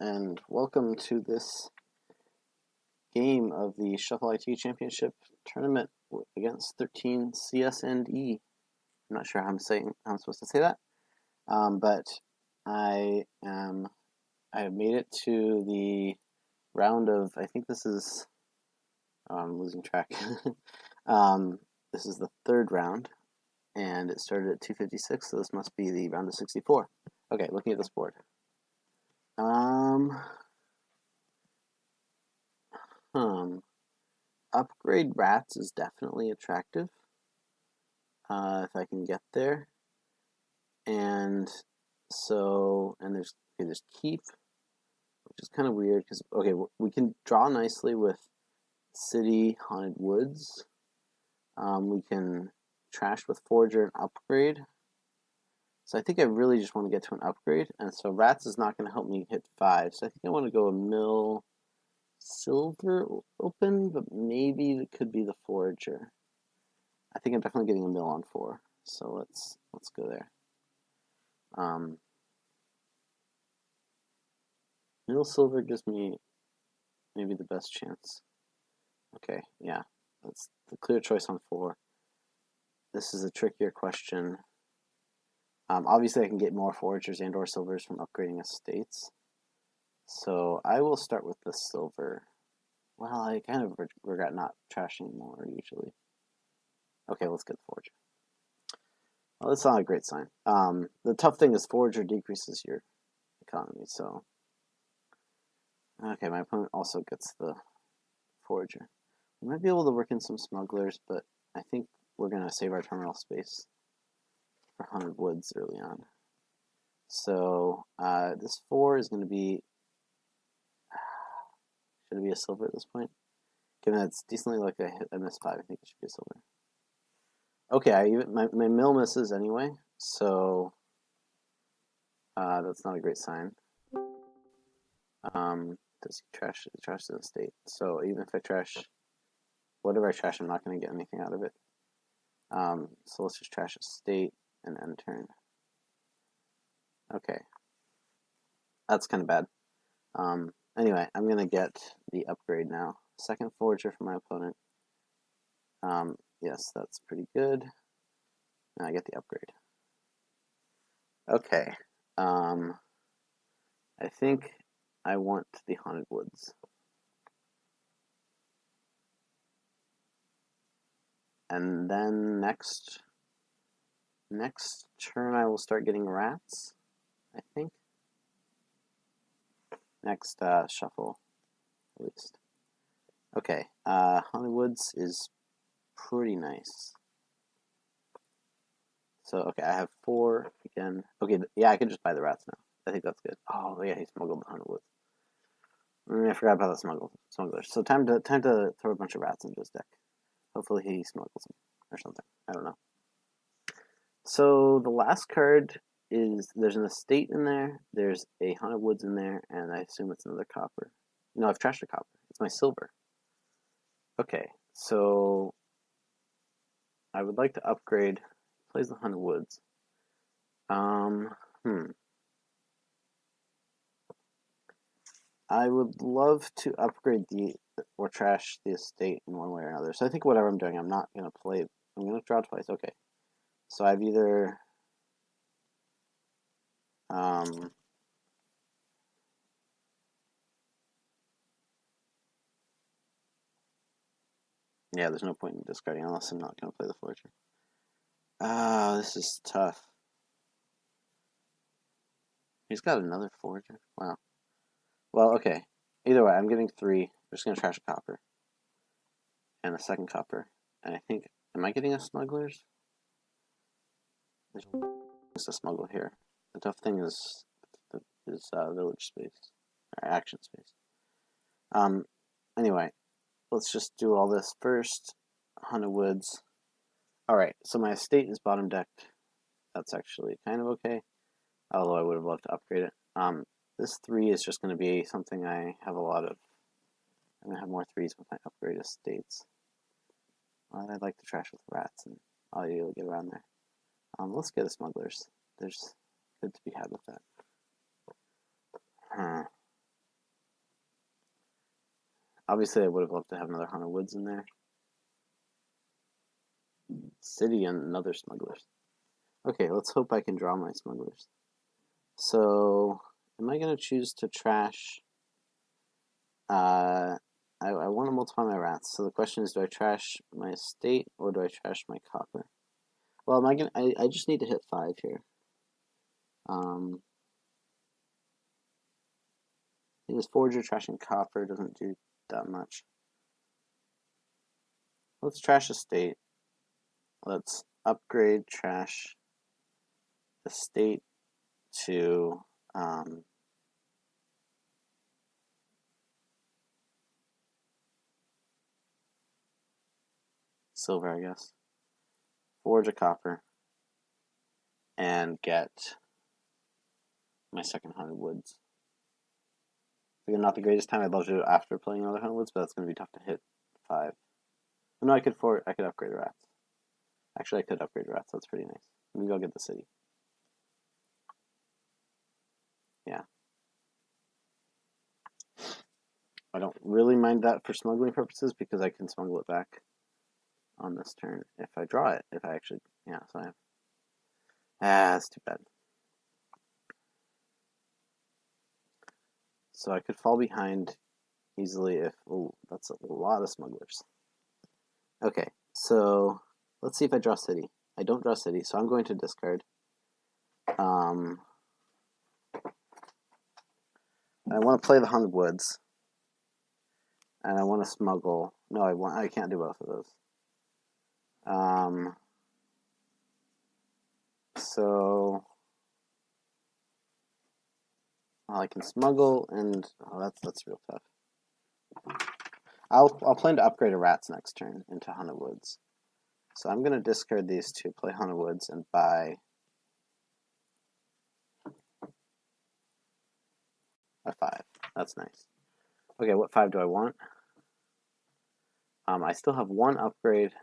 and welcome to this game of the ShuffleIT Championship tournament against 13csande. I'm not sure how I'm supposed to say that, but I have made it to the round of, I think this is, I'm losing track. This is the third round, and it started at 256, so this must be the round of 64. Okay, looking at this board. Upgrade rats is definitely attractive, if I can get there. And so, and there's keep, which is kind of weird because, okay, we can draw nicely with city, haunted woods. We can trash with forager and upgrade. So I think I really just want to get to an upgrade, and so rats is not going to help me hit 5. So I think I want to go a mill silver open, but maybe it could be the forager. I think I'm definitely getting a mill on 4. So let's go there. Mill silver gives me maybe the best chance. Okay, yeah, that's the clear choice on 4. This is a trickier question. Obviously, I can get more foragers and or silvers from upgrading estates. So I will start with the silver. Well, I kind of regret not trashing more usually. Okay, let's get the forager. Well, that's not a great sign. The tough thing is forager decreases your economy, so... Okay, my opponent also gets the forager. We might be able to work in some smugglers, but I think we're going to save our terminal space for 100 woods early on. So this 4 is going to be... Should it be a silver at this point? Given that it's decently like I missed 5, I think it should be a silver. Okay, my mill misses anyway, so that's not a great sign. Does he trash the estate? So even if I trash whatever I trash, I'm not going to get anything out of it. So let's just trash estate and end turn. Okay, that's kind of bad. Anyway, I'm going to get the upgrade now. Second forager for my opponent. Yes, that's pretty good. Now I get the upgrade. Okay. I think I want the haunted woods. And then next turn I will start getting rats, I think. Next shuffle, at least. Okay, haunted woods is pretty nice. So, okay, I have 4 again. Okay, yeah, I can just buy the rats now. I think that's good. Oh, yeah, he smuggled the haunted woods. I forgot about the smugglers. So time to throw a bunch of rats into his deck. Hopefully he smuggles them or something. I don't know. So the last card is, there's an estate in there, there's a haunted woods in there, and I assume it's another copper. No, I've trashed a copper. It's my silver. Okay, so I would like to upgrade. Plays the haunted woods. I would love to upgrade or trash the estate in one way or another. So I think whatever I'm doing, I'm not going to play. I'm going to draw twice. Okay. So I've either... yeah, there's no point in discarding unless I'm not going to play the forager. This is tough. He's got another forager. Wow. Well, okay. Either way, I'm getting 3. I'm just going to trash a copper. And a second copper. And I think... Am I getting a smugglers? There's a smuggle here. The tough thing is village space. Or action space. Anyway. Let's just do all this first. Haunted woods. Alright, so my estate is bottom decked. That's actually kind of okay. Although I would have loved to upgrade it. This 3 is just going to be something I have a lot of. I'm going to have more 3s with my upgrade estates. Well, I'd like to trash with rats, and I'll be able to get around there. Let's get the smugglers. There's good to be had with that. Obviously, I would have loved to have another Hunter Woods in there. City and another smugglers. Okay, let's hope I can draw my smugglers. So, am I going to choose to trash? I want to multiply my rats. So the question is, do I trash my estate or do I trash my copper? Well, am I gonna? I just need to hit 5 here. I think this forger trashing copper doesn't do that much. Let's trash estate. Let's upgrade trash estate to silver, I guess. Forge a copper and get my second Hunter Woods. Again, not the greatest time. I'd love to do it after playing another Hunter Woods, but that's going to be tough to hit 5. No, I could upgrade rats. Actually, I could upgrade rats. That's pretty nice. Maybe I'll get the city. Yeah. I don't really mind that for smuggling purposes because I can smuggle it back on this turn if I draw it. If I actually, yeah, so I have. That's too bad. So I could fall behind easily if, oh, that's a lot of smugglers. Okay, so let's see if I draw city. I don't draw city, so I'm going to discard. I want to play the Hunter Woods. And I want to smuggle. No, I can't do both of those. So well, I can smuggle, and that's real tough. I'll plan to upgrade a rats next turn into Hunter Woods. So I'm gonna discard these two, play Hunter Woods, and buy a 5. That's nice. Okay, what 5 do I want? I still have 1 upgrade,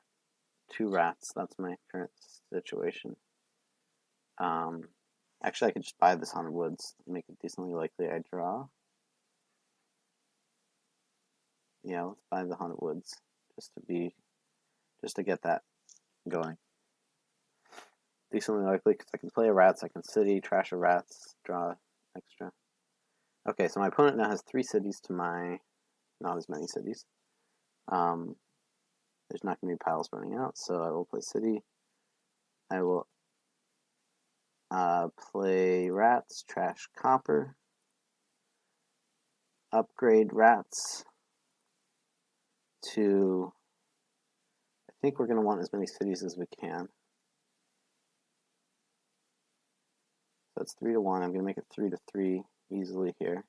2 rats. That's my current situation. Actually, I could just buy this Hunter Woods and make it decently likely I draw. Yeah, let's buy the Hunter Woods just to get that going. Decently likely because I can play a rats, I can city, trash a rats, draw extra. Okay, so my opponent now has 3 cities to my not as many cities. There's not going to be piles running out, so I will play city. I will play rats, trash copper, upgrade rats to, I think we're going to want as many cities as we can. So that's 3 to 1. I'm going to make it 3 to 3 easily here.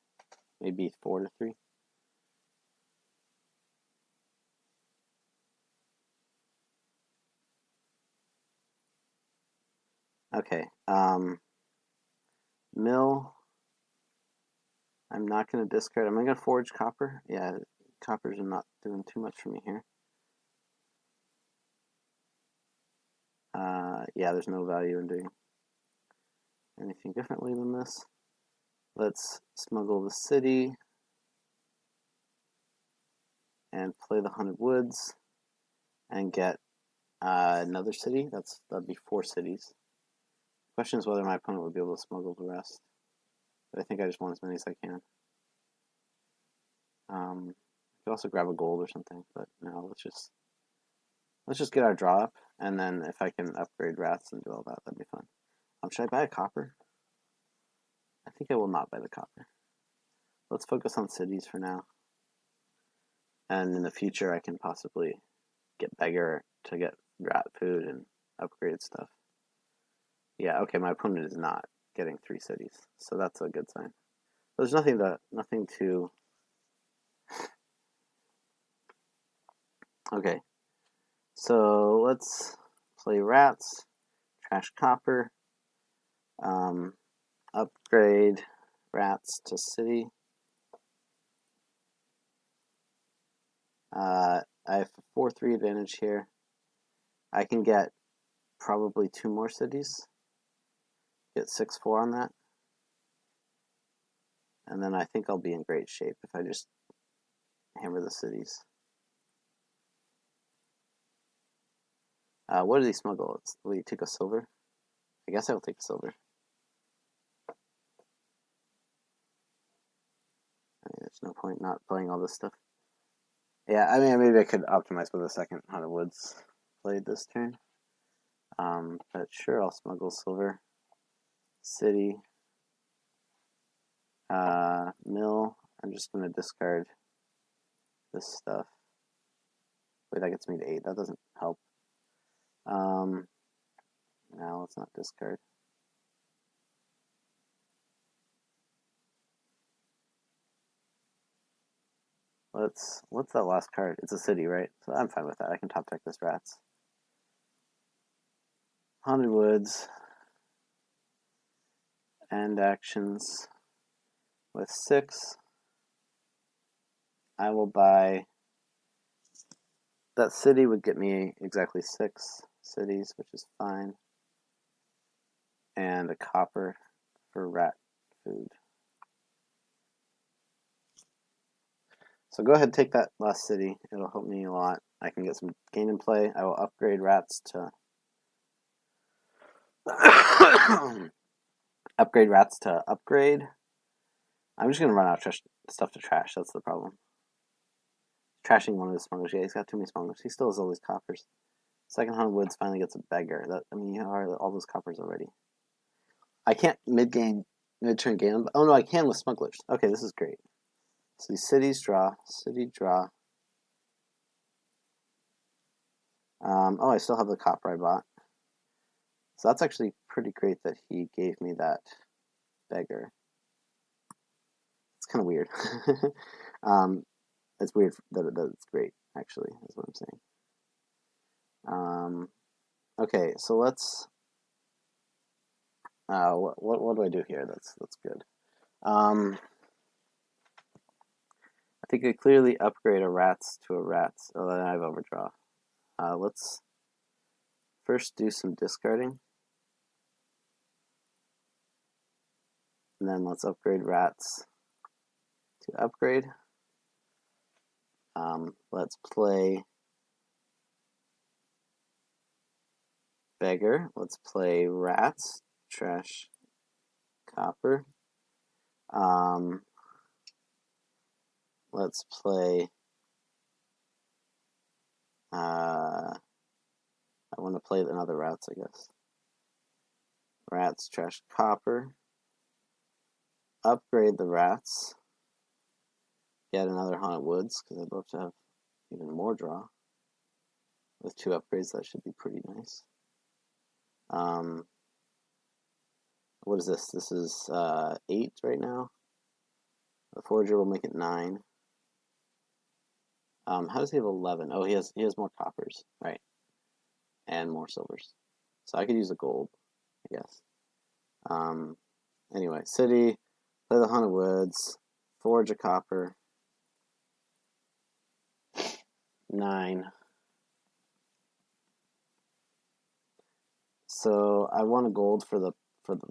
Maybe 4 to 3. Okay. Mill. I'm not going to discard. Am I going to forge copper? Yeah, coppers are not doing too much for me here. Yeah, there's no value in doing anything differently than this. Let's smuggle the city and play the Hunter Woods and get another city. That'd be 4 cities. The question is whether my opponent would be able to smuggle the rest. But I think I just want as many as I can. I could also grab a gold or something, but no, let's just get our draw up, and then if I can upgrade rats and do all that, that'd be fun. Should I buy a copper? I think I will not buy the copper. Let's focus on cities for now. And in the future, I can possibly get beggar to get rat food and upgrade stuff. Yeah, okay, my opponent is not getting 3 cities, so that's a good sign. There's nothing to. Okay, so let's play rats, trash copper, upgrade rats to city. I have a 4-3 advantage here. I can get probably 2 more cities. Get 6-4 on that. And then I think I'll be in great shape if I just hammer the cities. What do they smuggle? Will you take a silver? I guess I will take a silver. I mean, there's no point not playing all this stuff. Yeah, I mean, maybe I could optimize with a second Haunted Woods played this turn. But sure, I'll smuggle silver. City. Mill. I'm just going to discard this stuff. Wait, that gets me to 8. That doesn't help. Now let's not discard. What's that last card? It's a city, right? So I'm fine with that. I can top deck this rats. Haunted Woods. End actions. With 6, I will buy. That city would get me exactly 6 cities, which is fine. And a copper for rat food. So go ahead and take that last city. It'll help me a lot. I can get some gain in play. I will upgrade rats to upgrade. I'm just gonna run out of stuff to trash. That's the problem. Trashing one of the smugglers. Yeah, he's got too many smugglers. He still has all these coppers. Second Haunted Woods finally gets a beggar. I mean, you have all those coppers already. I can't mid-turn gain. Oh no, I can with smugglers. Okay, this is great. So these cities draw. City draw. Oh, I still have the copper I bought. So that's actually pretty great that he gave me that beggar. It's kind of weird. It's weird that it's great, actually, is what I'm saying. Okay, so let's. What do I do here? That's good. I think I clearly upgrade a rats to a rats. Oh, then I have overdraw. Let's first do some discarding. And then let's upgrade rats to upgrade. Let's play beggar. Let's play rats. Trash copper. Let's play. I want to play another rats, I guess. Rats, trash copper. Upgrade the rats. Get another Haunted Woods, because I'd love to have even more draw. With 2 upgrades, that should be pretty nice. What is this? This is 8 right now. The Forger will make it 9. How does he have 11? Oh, he has more coppers, right? And more silvers. So I could use a gold, I guess. Anyway, city, play the Haunted Woods, forge a copper. 9. So I want a gold for the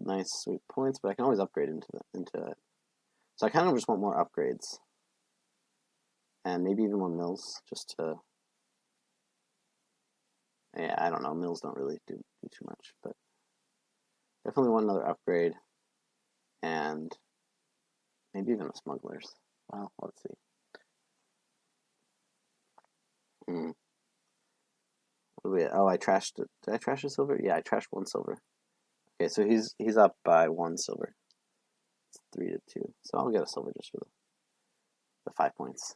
nice sweet points, but I can always upgrade into it. So I kind of just want more upgrades. And maybe even more mills, just to... Yeah, I don't know, mills don't really do too much, but... Definitely want another upgrade. And... maybe even the smugglers. Well, let's see. What do we... Oh, I trashed it. Did I trash a silver? Yeah, I trashed 1 silver. Okay, so he's up by 1 silver. It's 3 to 2. So I'll get a silver just for the 5 points.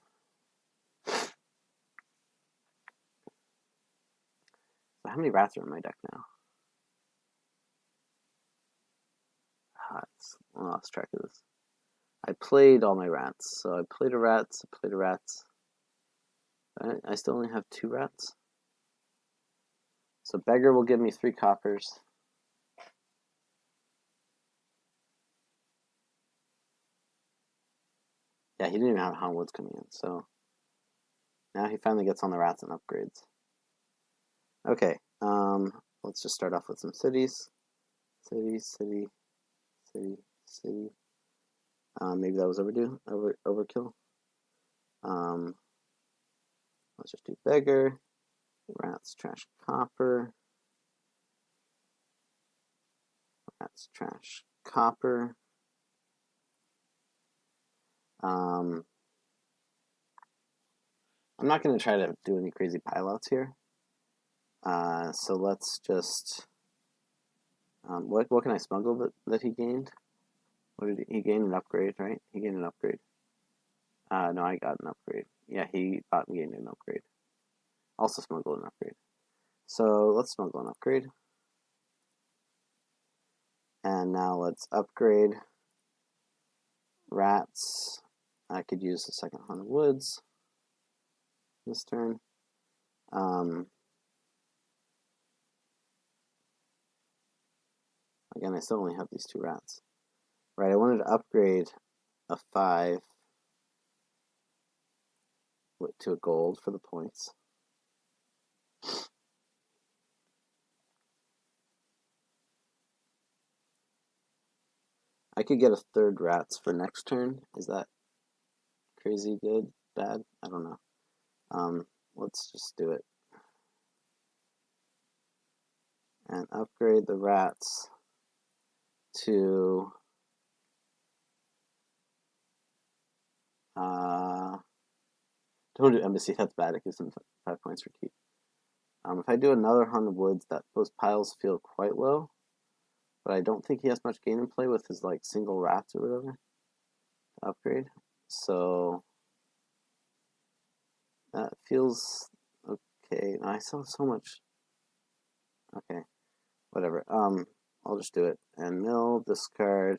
So how many rats are in my deck now? I lost track of this. I played all my rats. So I played a rats, I played a rats. I still only have 2 rats. So beggar will give me 3 coppers. Yeah, he didn't even have Haunted Woods coming in, so now he finally gets on the rats and upgrades. Okay, let's just start off with some cities. City, city, city, city. Maybe that was overkill. Let's just do beggar. Rats, trash, copper. Rats, trash, copper. I'm not going to try to do any crazy pilouts here. So let's just... what can I smuggle that he gained? What did he gain? An upgrade, right? He gained an upgrade. No, I got an upgrade. Yeah, he bought and gained an upgrade. Also smuggled an upgrade. So let's smuggle an upgrade. And now let's upgrade rats. I could use the second Haunted Woods this turn. Again, I still only have these 2 rats. Right, I wanted to upgrade a 5 to a gold for the points. I could get a 3rd rats for next turn. Is that crazy good? Bad? I don't know. Let's just do it. And upgrade the rats to don't do embassy, that's bad. It gives them 5 points for keep. If I do another Haunted Woods, those piles feel quite low, but I don't think he has much gain in play with his like single rats or whatever to upgrade. So that feels okay. I saw so much. Okay, whatever. I'll just do it. And mill, discard,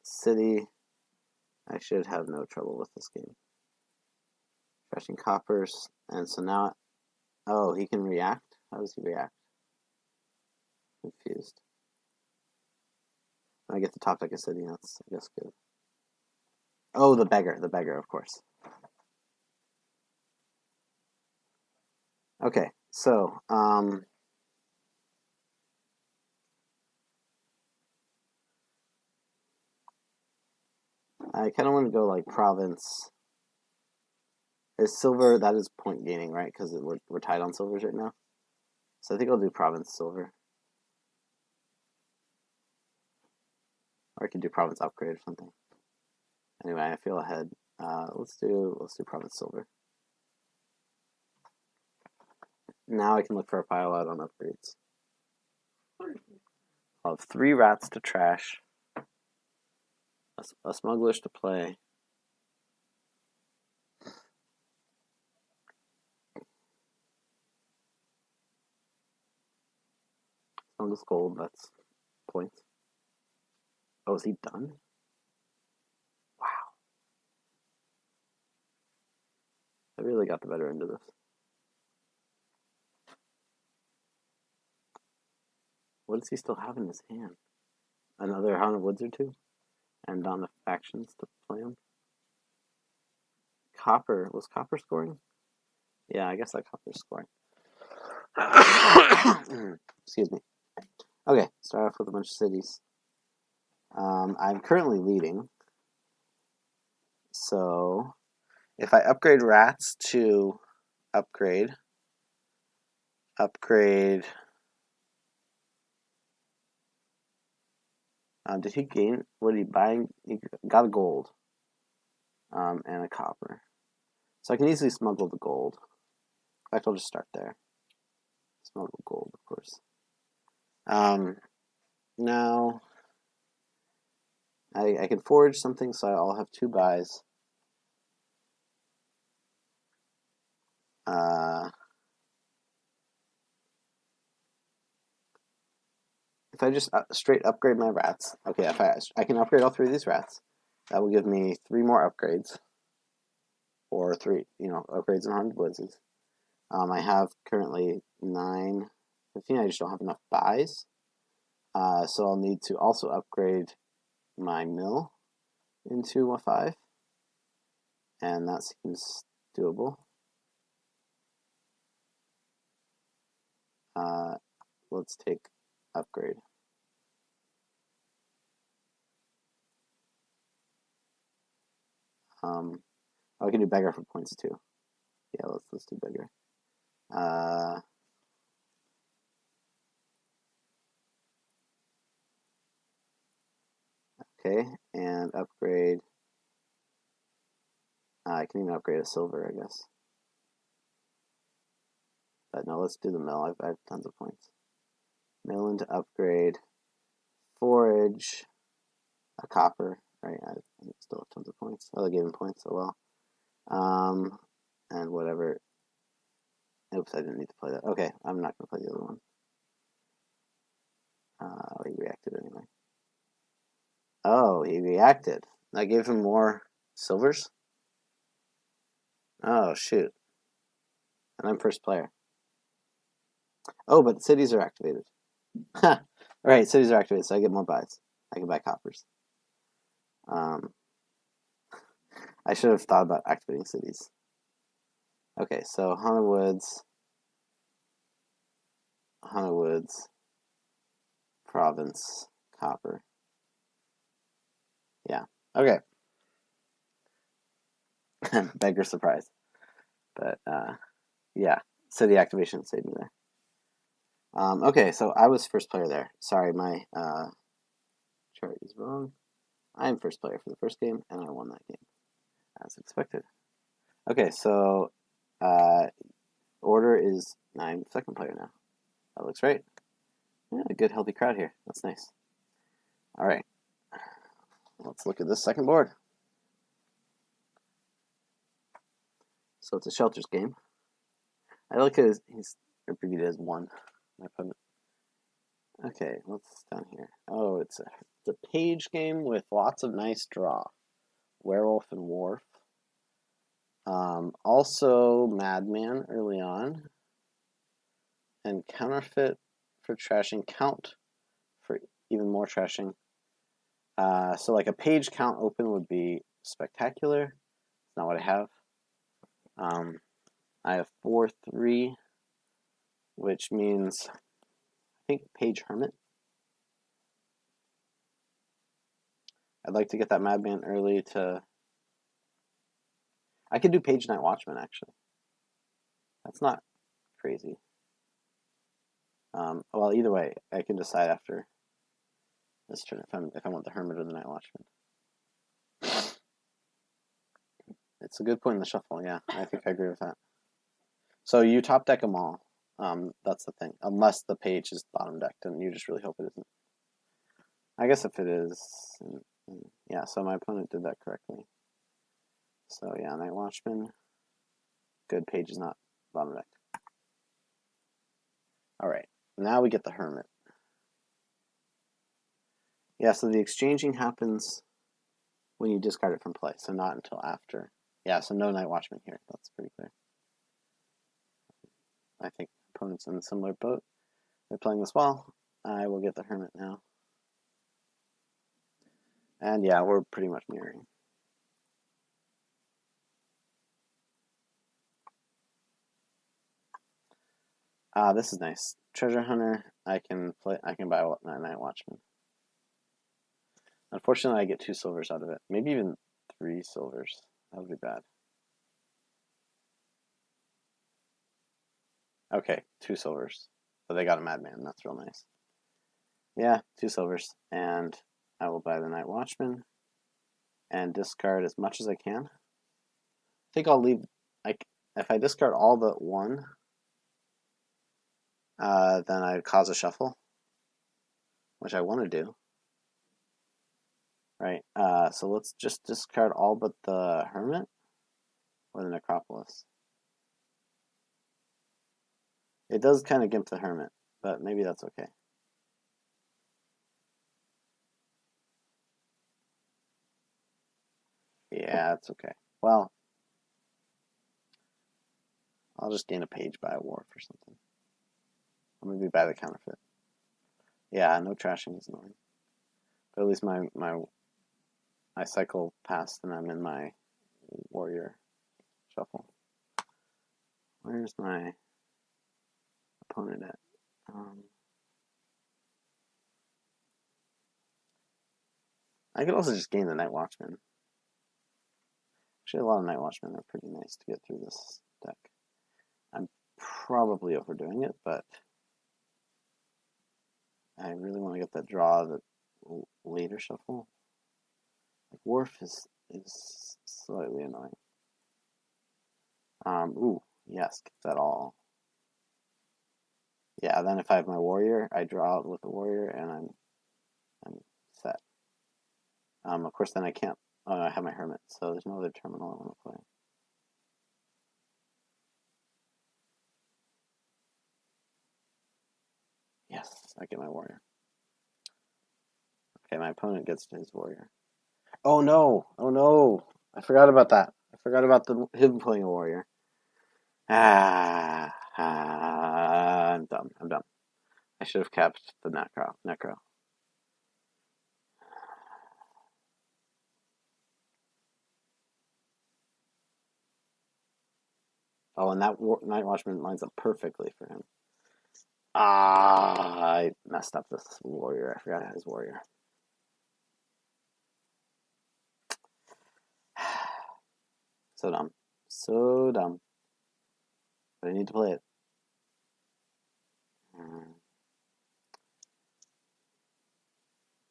city. I should have no trouble with this game. Trashing coppers, and so now, oh, he can react? How does he react? Confused. When I get the top deck of city, that's, I guess, good. Oh, the beggar, of course. Okay, so, I kind of want to go like province. Is silver, that is point gaining, right? Because we're tied on silvers right now. So I think I'll do province silver. Or I could do province upgrade or something. Anyway, I feel ahead. Let's do province silver. Now I can look for a pile out on upgrades. I'll have 3 rats to trash. A smugglers to play. Smuggles gold, that's points. Oh, is he done? Wow. I really got the better end of this. What does he still have in his hand? Another Haunted Woods or 2? And on the factions to play him? Copper. Was Copper scoring? Yeah, I guess that Copper's scoring. Excuse me. Okay, start off with a bunch of cities. I'm currently leading. So, if I upgrade rats to upgrade. Did he gain? What did he buy? He got a gold. And a copper. So I can easily smuggle the gold. In fact, I'll just start there. Smuggle gold, of course. Now, I can forage something, so I'll have 2 buys. If I just straight upgrade my rats, okay, if I can upgrade all 3 of these rats, that will give me 3 more upgrades, or 3, upgrades in Haunted Woods. I have currently 9, 15. I just don't have enough buys, so I'll need to also upgrade my mill into a 5, and that seems doable. Let's take upgrade. I can do beggar for points too. Yeah, let's do beggar. Okay, and upgrade. I can even upgrade a silver, I guess. But no, let's do the mill. I have tons of points. Mill into upgrade. Forage. A copper. Right, I still have tons of points. Oh, I gave him points, oh well. And whatever. Oops, I didn't need to play that. Okay, I'm not going to play the other one. He reacted anyway. Oh, he reacted. I gave him more silvers? Oh, shoot. And I'm first player. Oh, but cities are activated. Alright, cities are activated, so I get more buys. I can buy coppers. I should have thought about activating cities. Okay, so Haunted Woods, Province, Copper. Yeah, okay. Beggar surprise. But, yeah, city activation saved me there. Okay, so I was first player there. Sorry, my chart is wrong. I am first player for the first game, and I won that game, as expected. Okay, so order is I'm second player now. That looks right. Yeah, a good healthy crowd here. That's nice. All right, let's look at this second board. So it's a shelters game. I like it. He's abbreviated as one. My opponent. Okay, what's down here? Oh, it's a page game with lots of nice draw. Werewolf and Wharf. Also Madman early on. And Counterfeit for trashing. Count for even more trashing. So like a page count open would be spectacular. It's not what I have. I have 4-3, which means I think Page Hermit. I'd like to get that Madman early to... I could do Page Night Watchman, actually. That's not crazy. Well, either way, I can decide after this turn if I want the Hermit or the Night Watchman. It's a good point in the shuffle, yeah. I think I agree with that. So you top deck them all. That's the thing. Unless the page is bottom decked, and you just really hope it isn't. I guess if it is... Yeah, so my opponent did that correctly. So yeah, Night Watchman. Good, page is not bottom decked. Alright, now we get the Hermit. Yeah, so the exchanging happens when you discard it from play, so not until after. Yeah, so no Night Watchman here. That's pretty clear. I think opponents in a similar boat. They're playing this well. I will get the Hermit now. And yeah, we're pretty much mirroring. This is nice. Treasure Hunter. I can buy a Night Watchman. Unfortunately, I get 2 silvers out of it. Maybe even 3 silvers. That would be bad. Okay, 2 silvers. But they got a Madman. That's real nice. Yeah, 2 silvers. And I will buy the Night Watchman and discard as much as I can. I think I'll leave... if I discard all but 1, then I'd cause a shuffle, which I want to do. Right, so let's just discard all but the Hermit or the Necropolis. It does kind of gimp the Hermit, but maybe that's okay. Yeah, it's okay. Well, I'll just gain a page by a Wharf or something. Or maybe buy the Counterfeit. Yeah, no trashing is annoying. But at least I cycle past and I'm in my warrior shuffle. Where's my opponent at? I could also just gain the Night Watchman. Actually, a lot of Night Watchmen are pretty nice to get through this deck. I'm probably overdoing it, but I really want to get that draw that later shuffle. Like Wharf is slightly annoying. Ooh, yes, get that all. Yeah, then if I have my warrior, I draw out with the warrior, and I'm set. Of course, then I can't. Oh, I have my hermit, so there's no other terminal I want to play. Yes, I get my warrior. Okay, my opponent gets to his warrior. Oh no! Oh no! I forgot about that. I forgot about him playing a warrior. I'm dumb. I'm dumb. I should have kept the necro. Oh, and that Night Watchman lines up perfectly for him. I messed up this warrior. I forgot his warrior. So dumb. So dumb. But I need to play it.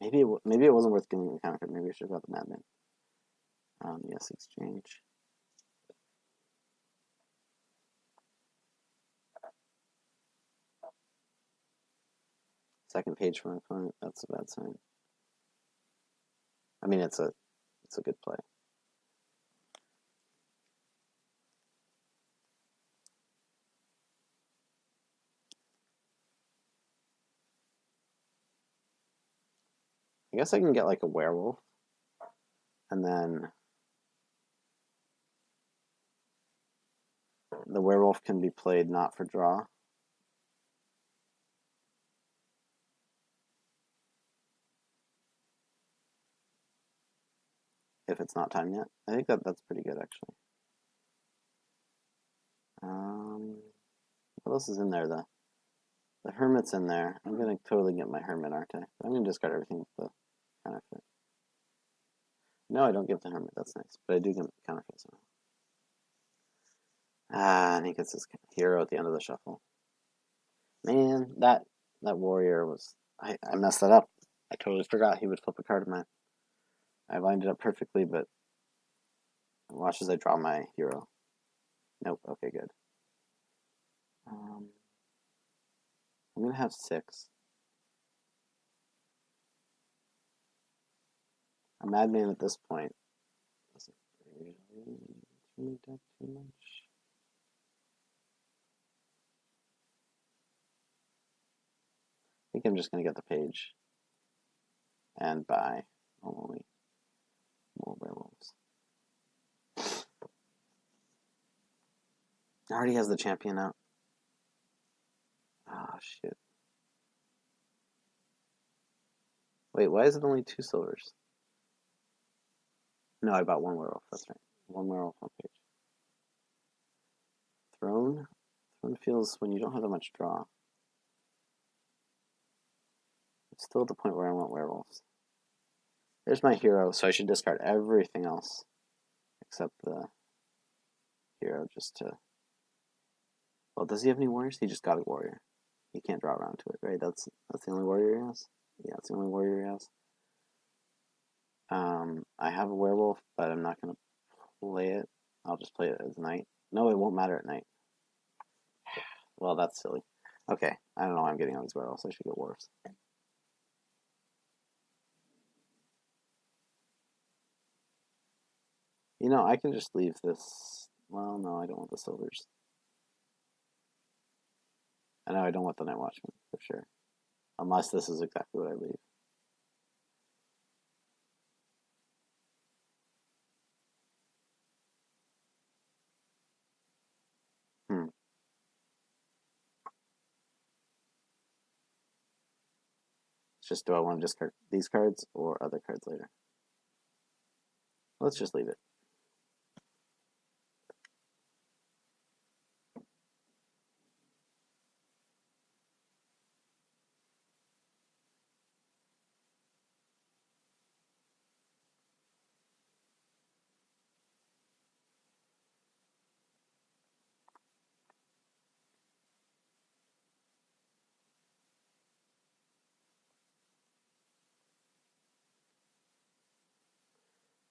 Maybe it wasn't worth getting the counter card. Maybe I should have got the Madman. Yes, exchange. Second page for my opponent. That's a bad sign. I mean, it's a good play. I guess I can get like a werewolf, and then the werewolf can be played not for draw. If it's not time yet. I think that's pretty good, actually. What else is in there? The hermit's in there. I'm gonna totally get my hermit, aren't I? I'm gonna discard everything with the counterfeit. No, I don't get the hermit. That's nice, but I do get the counterfeit somehow. And he gets his hero at the end of the shuffle. Man, that warrior was... I messed that up. I totally forgot he would flip a card of mine. I lined it up perfectly, but watch as I draw my hero. Nope, okay, good. I'm going to have 6. A Madman at this point doesn't really too much. I think I'm just going to get the page and buy only more werewolves. Already has the champion out. Ah, shit. Wait, why is it only 2 silvers? No, I bought 1 werewolf. That's right. 1 werewolf on page. Throne? Throne feels when you don't have that much draw. It's still at the point where I want werewolves. There's my hero, so I should discard everything else except the hero just to... Well, does he have any warriors? He just got a warrior. He can't draw around to it, right? That's the only warrior he has? Yeah, it's the only warrior he has. I have a werewolf, but I'm not going to play it. I'll just play it as night. No, it won't matter at night. Well, that's silly. Okay, I don't know why I'm getting all these werewolves. I should get dwarves. You know, I can just leave this. Well, no, I don't want the silvers. I know I don't want the Night Watchman, for sure. Unless this is exactly what I leave. It's just, do I want to discard these cards or other cards later? Let's just leave it.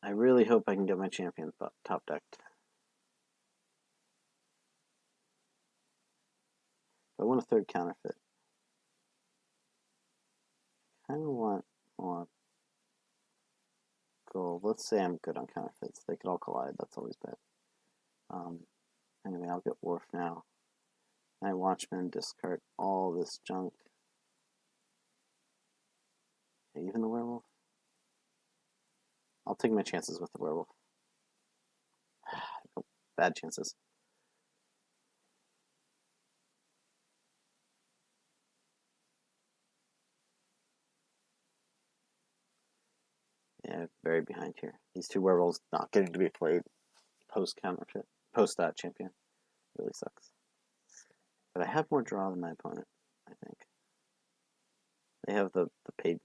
I really hope I can get my champion top decked. I want a third counterfeit. I kind of want more gold. Let's say I'm good on counterfeits. They could all collide. That's always bad. Anyway, I'll get Wharf now. Night Watchman, discard all this junk. Even the werewolf? I'll take my chances with the werewolf. Oh, bad chances. Yeah, very behind here. These two werewolves not getting to be played post champion. Really sucks. But I have more draw than my opponent, I think. They have the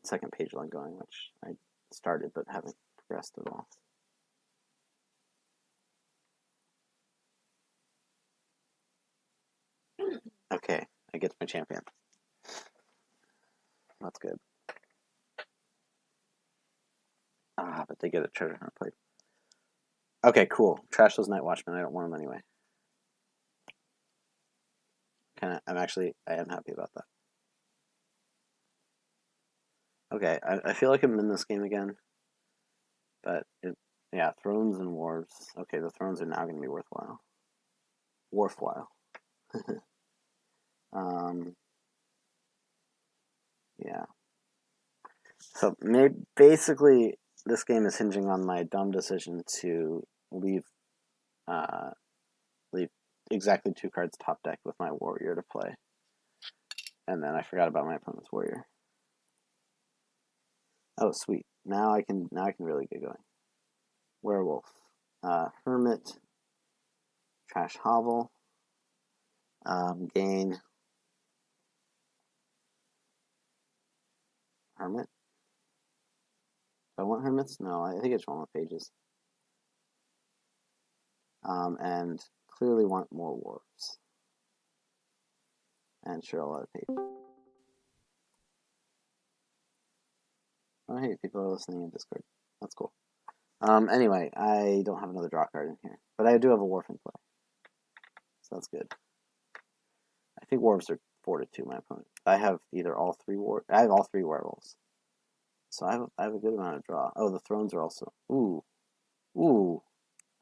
second page line going, which I started but haven't progressed at all. Okay, I get my champion. That's good. But they get a treasure hunt played. Okay, cool. Trash those Night Watchmen. I don't want them anyway. I am happy about that. Okay, I feel like I'm in this game again. But, yeah, Thrones and Wharves. Okay, the Thrones are now going to be worthwhile. Worthwhile. Yeah. So, basically, this game is hinging on my dumb decision to leave exactly 2 cards top deck with my warrior to play. And then I forgot about my opponent's warrior. Oh, sweet. Now I can really get going. Werewolf. Hermit. Trash Hovel. Gain. Hermit. Do I want hermits? No, I think I just want more pages. And clearly want more warps. And sure, a lot of pages. Oh, hey, people are listening in Discord. That's cool. Anyway, I don't have another draw card in here. But I do have a Wharf in play. So that's good. I think Wharves are 4-2, my opponent. I have either all 3 I have all 3 werewolves. So I have a good amount of draw. Oh, the Thrones are also... Ooh.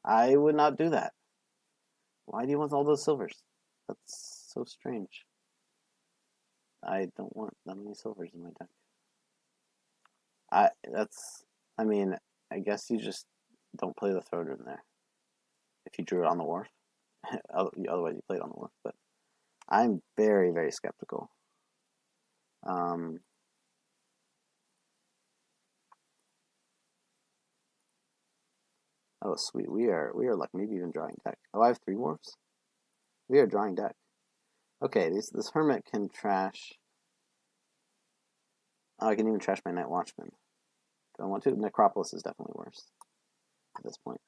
I would not do that. Why do you want all those silvers? That's so strange. I don't want that many silvers in my deck. I guess you just don't play the Throne in there. If you drew it on the Wharf. Otherwise you play it on the Wharf. But I'm very, very skeptical. Oh, sweet. We are like maybe even drawing deck. Oh, I have 3 Wharfs? We are drawing deck. Okay, this Hermit can trash... Oh, I can even trash my Night Watchman. Do I want to? Necropolis is definitely worse at this point.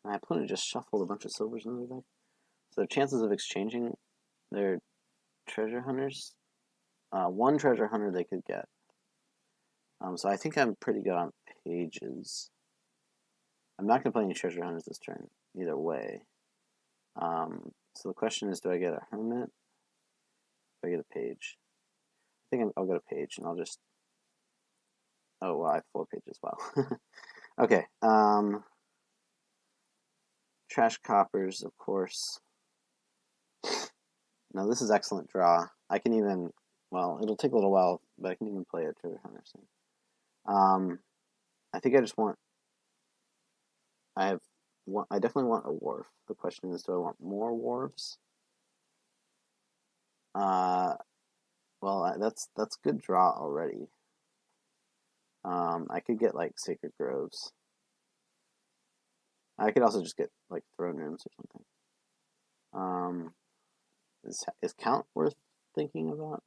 My opponent just shuffled a bunch of silvers into their deck. So their chances of exchanging their treasure hunters, 1 treasure hunter they could get. So I think I'm pretty good on pages. I'm not going to play any treasure hunters this turn, either way. So the question is, do I get a hermit? Do I get a page? I think I'll get a page, and I'll just... Oh, well, I have 4 pages. Wow. Okay. Trash coppers, of course. Now, this is excellent draw. I can even... Well, it'll take a little while, but I can even play a treasure hunter soon. I think I just want... I definitely want a wharf. The question is, do I want more wharves? Well, that's good draw already. I could get like Sacred Groves. I could also just get like Throne Rooms or something. Is Count worth thinking about?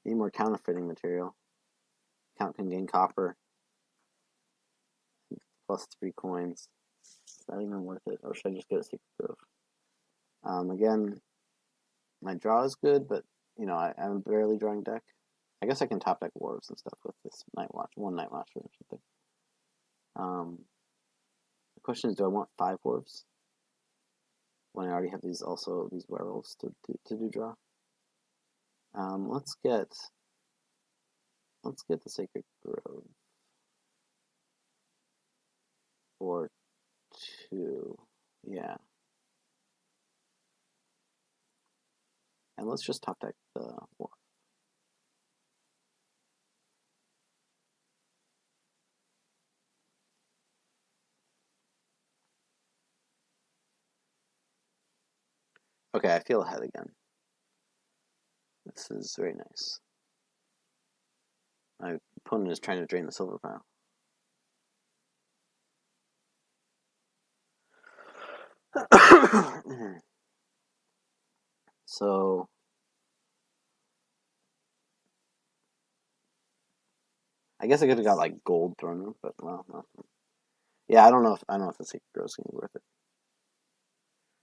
Need more counterfeiting material. Count can gain copper. Plus 3 coins. Is that even worth it? Or should I just get a secret grove? Again, my draw is good, but you know, I'm barely drawing deck. I guess I can top deck Wharves and stuff with this Night Watch, one Night Watcher or something. The question is, do I want 5 Wharves when I already have these werewolves to do draw? Let's get the Sacred Grove for 2, yeah. And let's just top deck the Wharf. Okay, I feel ahead again. This is very nice. My opponent is trying to drain the silver pile. So I guess I could have got like gold throne room, but well, no. Yeah, I don't know if the Secret Grove is gonna be worth it.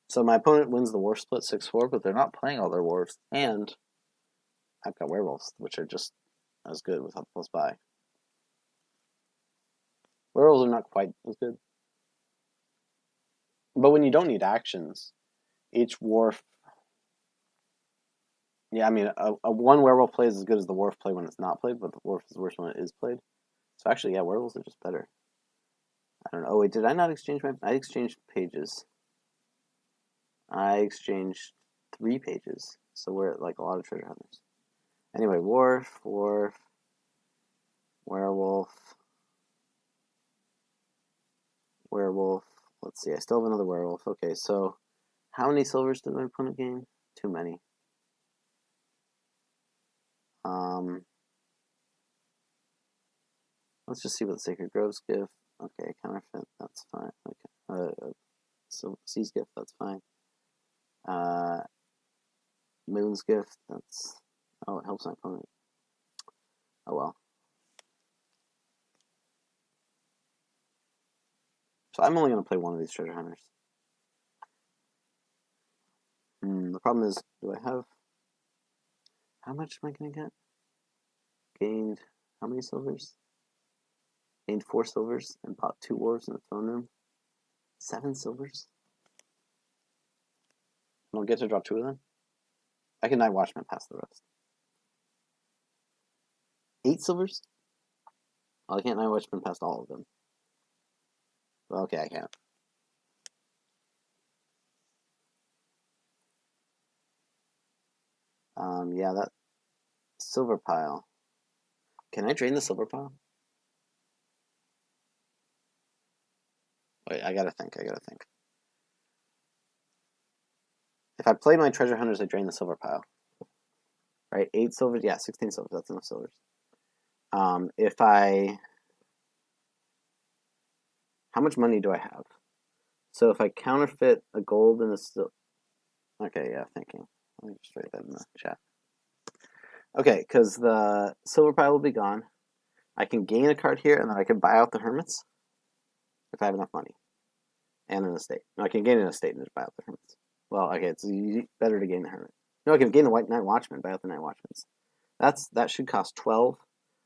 So my opponent wins the Wharf split 6-4, but they're not playing all their Wharves, and I've got werewolves, which are just as good without plus buy. Werewolves are not quite as good. But when you don't need actions, each Wharf... Yeah, I mean, a one werewolf play is as good as the Wharf play when it's not played, but the Wharf is worse when it is played. So actually, yeah, werewolves are just better. I don't know. Oh, wait, did I not exchange my... I exchanged pages. I exchanged 3 pages. So we're at, like, a lot of treasure hunters. Anyway, Wharf, werewolf. Let's see, I still have another werewolf. Okay, so how many silvers did my opponent gain? Too many. Let's just see what the Sacred Groves give. Okay, counterfeit, that's fine. Okay, so Sea's Gift, that's fine. Moon's Gift, that's... Oh, it helps my opponent. Oh well. So I'm only going to play one of these treasure hunters. The problem is, do I have... How much am I going to get? Gained how many silvers? Gained 4 silvers and bought 2 Wharves in the throne room. 7 silvers? I don't get to draw 2 of them? I can Night Watchman past the rest. 8 silvers? Well, I can't Night Watchman past all of them. Well, okay, I can't. Yeah, that silver pile. Can I drain the silver pile? Wait, I gotta think. If I play my treasure hunters, I drain the silver pile. Right, 8 silvers, yeah, 16 silvers, that's enough silvers. If I... How much money do I have? So if I counterfeit a gold and a silver... Okay, yeah, thinking. Let me just write that in the chat. Okay, because the silver pile will be gone. I can gain a card here, and then I can buy out the hermits if I have enough money. And an estate. No, I can gain an estate and just buy out the hermits. Well, okay, it's better to gain the hermit. No, I can gain the White Night Watchman, buy out the Night Watchmans. That should cost 12.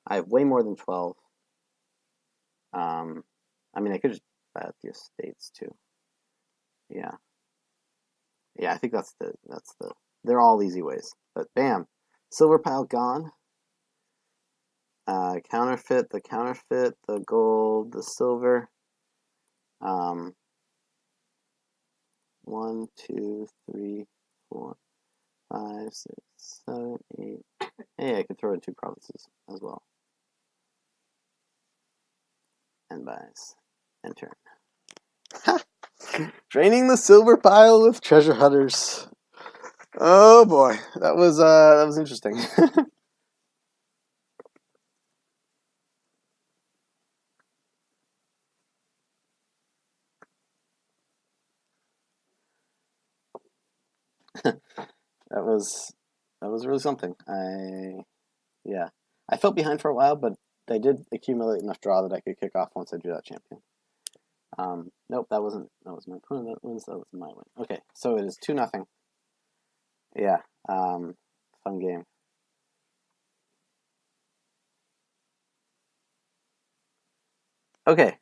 I have way more than 12. I mean, I could just buy out the estates too. Yeah. Yeah, I think that's the. They're all easy ways. But bam, silver pile gone. Counterfeit, the gold, the silver. 1, 2, 3, 4, 5, 6, 7, 8. Hey, I could throw in 2 provinces as well. And buys. And turn. Draining the silver pile with treasure hunters. Oh boy, that was interesting. that was really something. Yeah. I felt behind for a while, but they did accumulate enough draw that I could kick off once I drew that champion. Nope, that was my opponent that wins, that was my win. Okay, so it is 2-0. Yeah, fun game. Okay,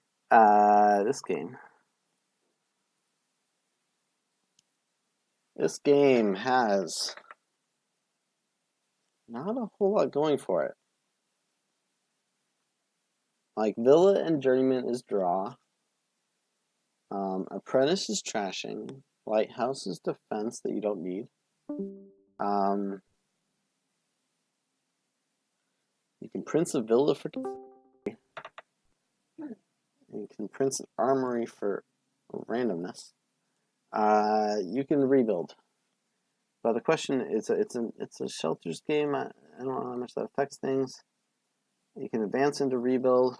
this game has not a whole lot going for it. Like, Villa and Journeyman is draw. Apprentice is trashing. Lighthouse is defense that you don't need. You can Prince a Villa for... You can Prince an Armory for randomness. You can rebuild. But the question is, it's a shelters game. I don't know how much that affects things. You can advance into rebuild.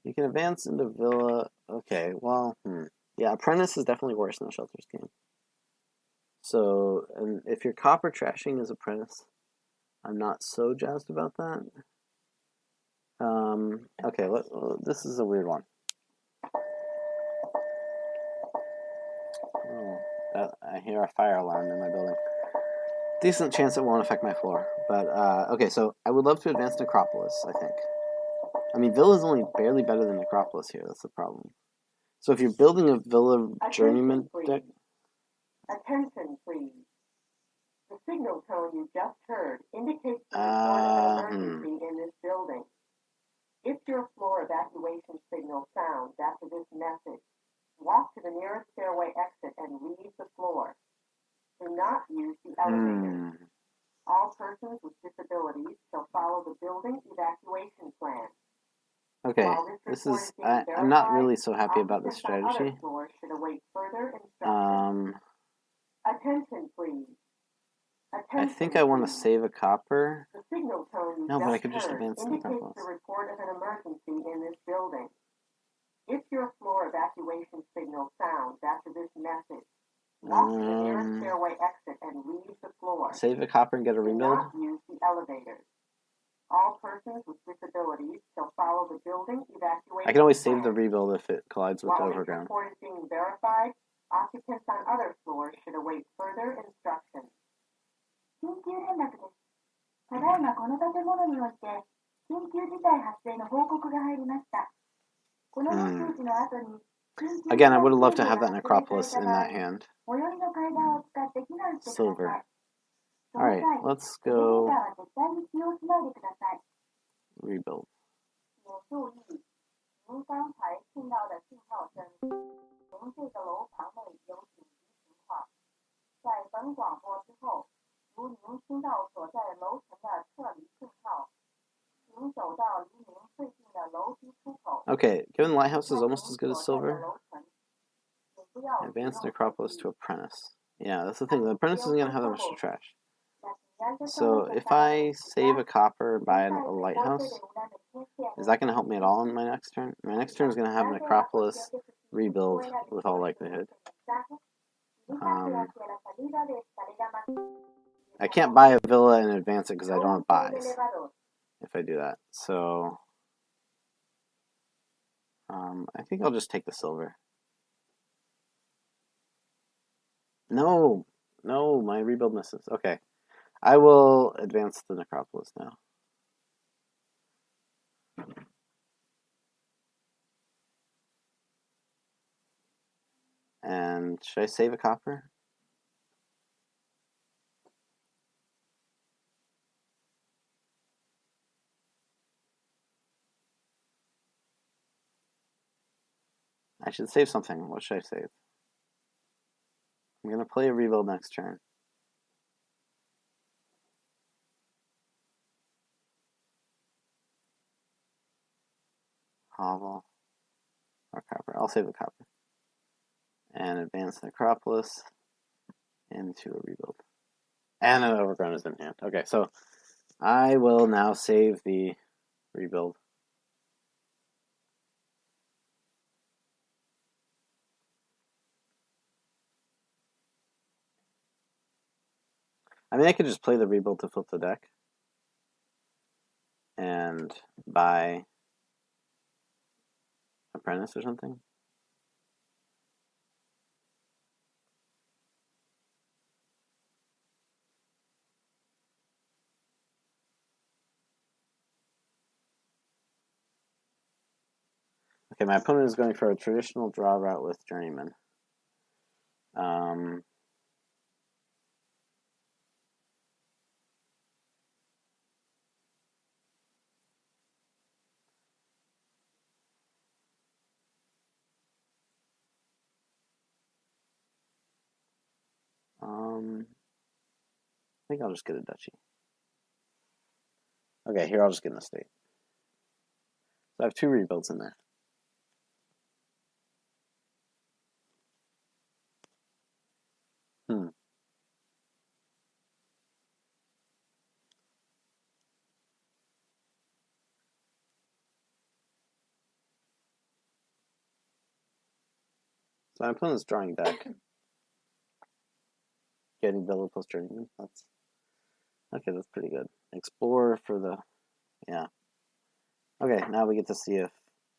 You can advance into Villa. Okay, well, yeah, Apprentice is definitely worse than a shelters game. So, and if you're copper trashing as Apprentice, I'm not so jazzed about that. Okay, this is a weird one. Oh, I hear a fire alarm in my building. Decent chance it won't affect my floor. But, okay, so I would love to advance Necropolis, I think. I mean, Villa's only barely better than Necropolis here. That's the problem. So if you're building a Villa Journeyman deck... Attention, please. The signal tone you just heard indicates the report of an emergency in this building. If your floor evacuation signal sounds after this message, walk to the nearest stairway exit and leave the floor. Do not use the elevator. All persons with disabilities shall follow the building evacuation plan. Okay, this is... I'm not really so happy about this strategy. Attention, please. I think I want to save a copper. No, but I could just advance the Necropolis. The report of an emergency in this building. If your floor evacuation signal sounds after this message, walk to the nearest stairway exit and leave the floor. Save a copper and get a rebuild? Do not use the elevators. All persons with disabilities shall follow the building evacuation. I can always save the rebuild if it collides with the overground. While this report is being verified, occupants on other floors should await further instructions. 緊急連絡です。ただいまこの建物において緊急事態発生の報告が入りました。このメッセージの後に Again, I would have loved to have that Necropolis in that hand. Silver. Alright, let's go rebuild. Okay, given Lighthouse is almost as good as Silver, advance Necropolis to Apprentice. Yeah, that's the thing. The Apprentice isn't going to have that much to trash. So if I save a copper and buy a Lighthouse, is that going to help me at all in my next turn? My next turn is going to have Necropolis rebuild with all likelihood. I can't buy a Villa and advance it because I don't have buys if I do that. So I think I'll just take the Silver. No, my rebuild misses. Okay. I will advance the Necropolis now. And should I save a copper? I should save something. What should I save? I'm going to play a rebuild next turn. Hovel or copper. I'll save the copper. And advance Necropolis into a rebuild. And an overgrown is in hand. Okay, so I will now save the rebuild. I mean, I could just play the rebuild to flip the deck and buy Apprentice or something. Okay, my opponent is going for a traditional draw route with Journeyman. I think I'll just get a duchy. Okay, here I'll just get an estate. So I have 2 rebuilds in there. So my opponent's drawing deck. Getting Villa plus Journeyman. That's okay, that's pretty good. Explore for the yeah. Okay, now we get to see if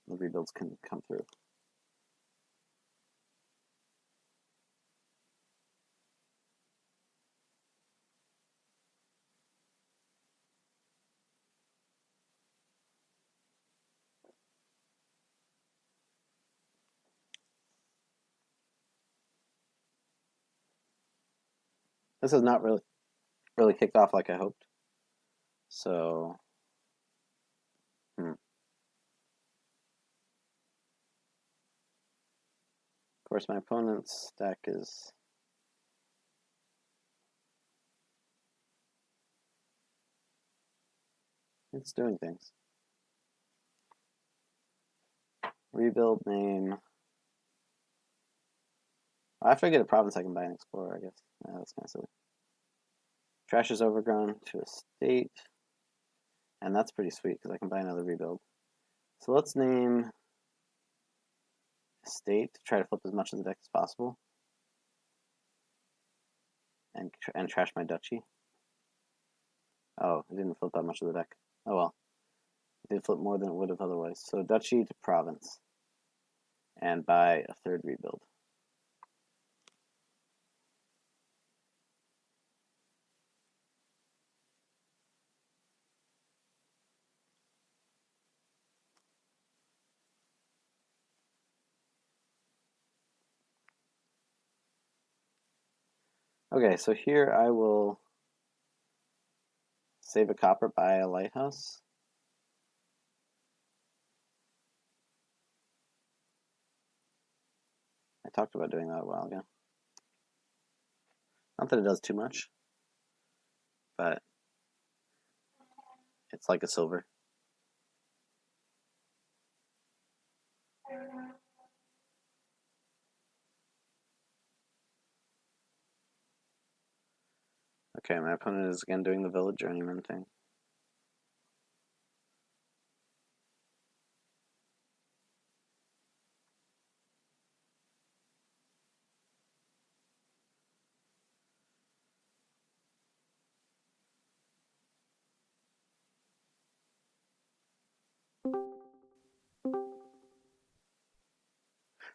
the rebuilds can come through. This has not really kicked off like I hoped. So of course my opponent's deck is it's doing things. Rebuild name. After I get a province, I can buy an explorer, I guess. That's kind of silly. Trash is overgrown to a state. And that's pretty sweet because I can buy another rebuild. So let's name state to try to flip as much of the deck as possible. And trash my duchy. Oh, it didn't flip that much of the deck. Oh well. It did flip more than it would have otherwise. So duchy to province. And buy a 3rd rebuild. Okay, so here I will save a copper, buy a lighthouse. I talked about doing that a while ago. Not that it does too much, but it's like a silver. Okay, my opponent is again doing the Village Journeyman thing.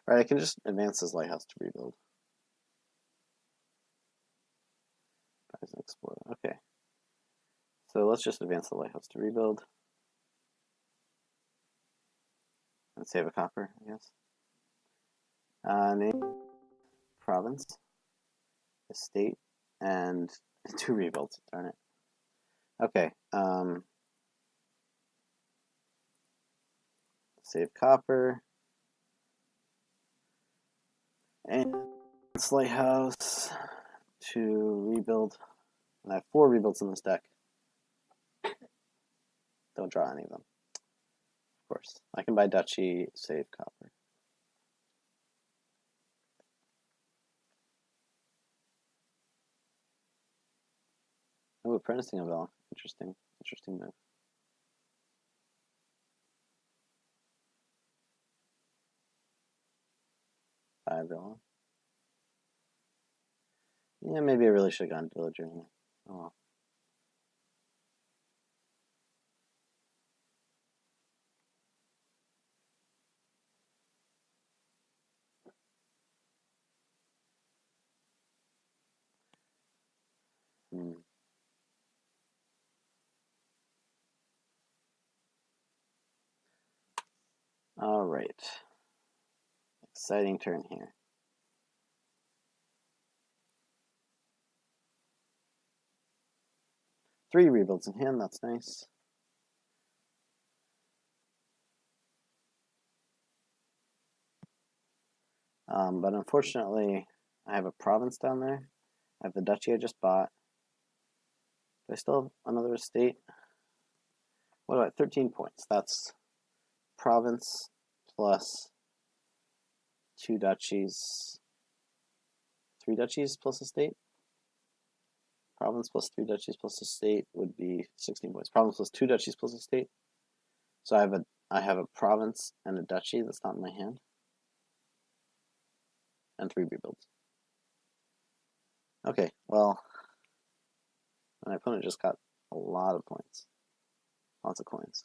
Right, I can just advance this lighthouse to rebuild. Explore. Okay. So let's just advance the lighthouse to rebuild. And save a copper, I guess. Name province, estate, and 2 rebuilds. Darn it. Okay. Save copper. And lighthouse to rebuild. And I have 4 rebuilds in this deck. Don't draw any of them. Of course. I can buy duchy, save copper. Oh, apprenticing a Villa. Interesting move. Buy a Villa. Yeah, maybe I really should have gone to Village Journeyman. Oh. Hmm. All right. Exciting turn here. Three rebuilds in hand, that's nice. But unfortunately, I have a province down there. I have the duchy I just bought. Do I still have another estate? What about 13 points? That's province plus 2 duchies. 3 duchies plus estate? Province plus 3 duchies plus estate would be 16 points. Province plus 2 duchies plus estate. So I have a province and a duchy that's not in my hand. And 3 rebuilds. Okay, well, my opponent just got a lot of points. Lots of coins.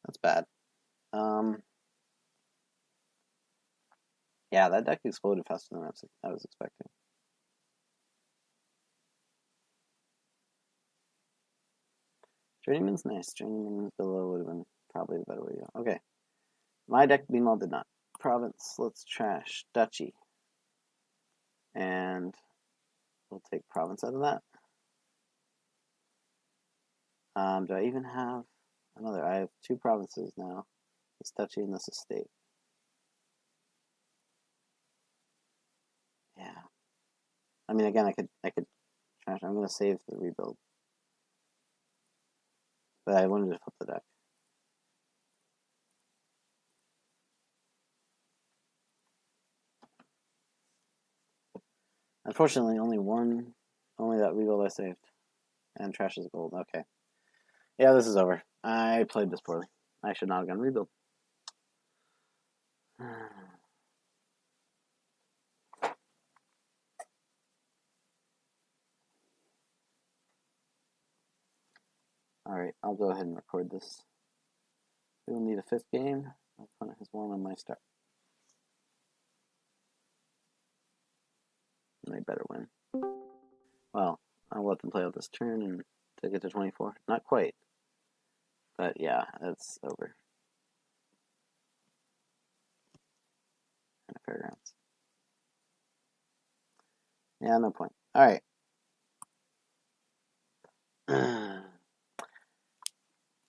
That's bad. Yeah, that deck exploded faster than I was expecting. Journeyman's nice. Journeyman below would have been probably the better way to go. Okay. My deck, meanwhile, did not. Province, let's trash. Duchy. And we'll take province out of that. Do I even have another? I have 2 provinces now. This duchy and this estate. Yeah. I mean, again, I could trash. I'm going to save the rebuild. But I wanted to flip the deck. Unfortunately, only that rebuild I saved. And trash is gold. Okay. Yeah, this is over. I played this poorly. I should not have gone rebuild. Alright, I'll go ahead and record this. We will need a 5th game. My opponent has 1 on my start. And they better win. Well, I'll let them play out this turn and take it to 24. Not quite. But yeah, it's over. And a fairgrounds. Yeah, no point. Alright.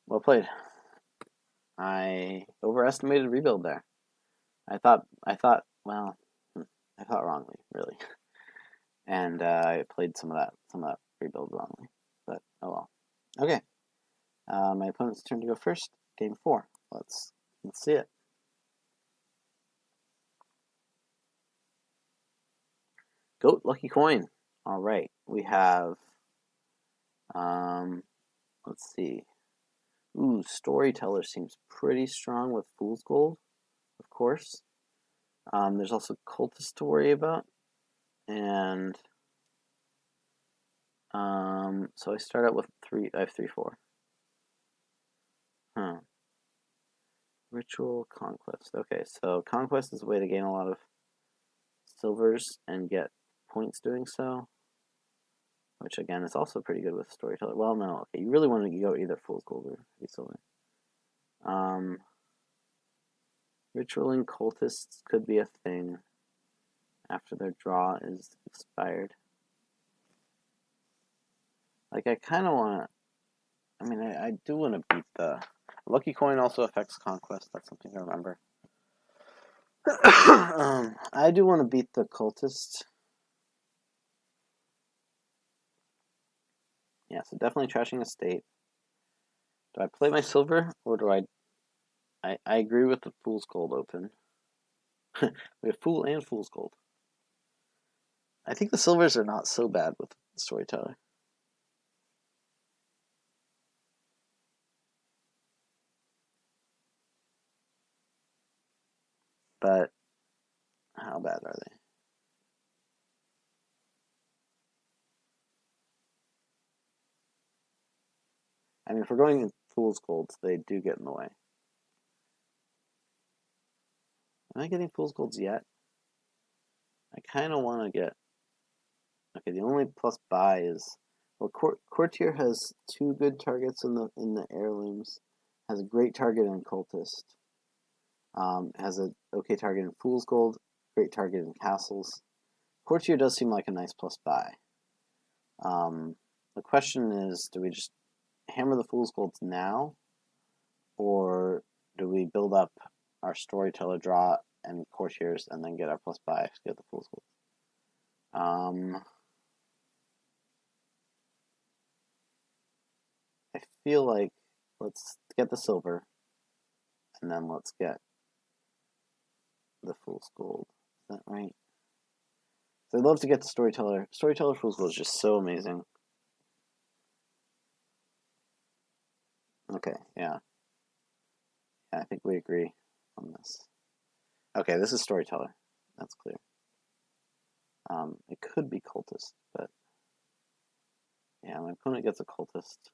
Well played. I overestimated rebuild there. I thought wrongly, really. And I played some of that rebuild wrongly. But oh well. Okay. My opponent's turn to go first. Game 4. Let's see it. Goat lucky coin. All right. We have let's see. Ooh, storyteller seems pretty strong with fool's gold, of course. There's also cultist to worry about. And so I start out with 3. I have 3/4. Ritual conquest. Okay, so conquest is a way to gain a lot of silvers and get points doing so. Which again is also pretty good with storyteller. Well, no, okay, you really want to go either fool's gold or silver. Ritualing cultists could be a thing after their draw is expired. Like, I kind of want to. I mean, I do want to beat the lucky coin. Also affects conquest. That's something to remember. I do want to beat the cultist. Yeah, so definitely trashing estate. Do I play my silver or do I agree with the fool's gold open. We have fool and fool's gold. I think the silvers are not so bad with storyteller. But how bad are they? I mean, if we're going in fool's golds, they do get in the way. Am I getting fool's golds yet? I kind of want to get... Okay, the only plus buy is... Well, Courtier has 2 good targets in the heirlooms. Has a great target in Cultist. Has a okay target in Fool's Gold. Great target in Castles. Courtier does seem like a nice plus buy. The question is, do we just hammer the Fool's Golds now? Or do we build up our Storyteller draw and Courtiers and then get our plus buy to get the Fool's Golds? I feel like let's get the silver and then let's get the Fool's Gold. Is that right? So I'd love to get the Storyteller. Storyteller Fool's Gold is just so amazing. Okay, yeah. Yeah, I think we agree on this. Okay, this is Storyteller. That's clear. It could be Cultist, but yeah, my opponent gets a Cultist.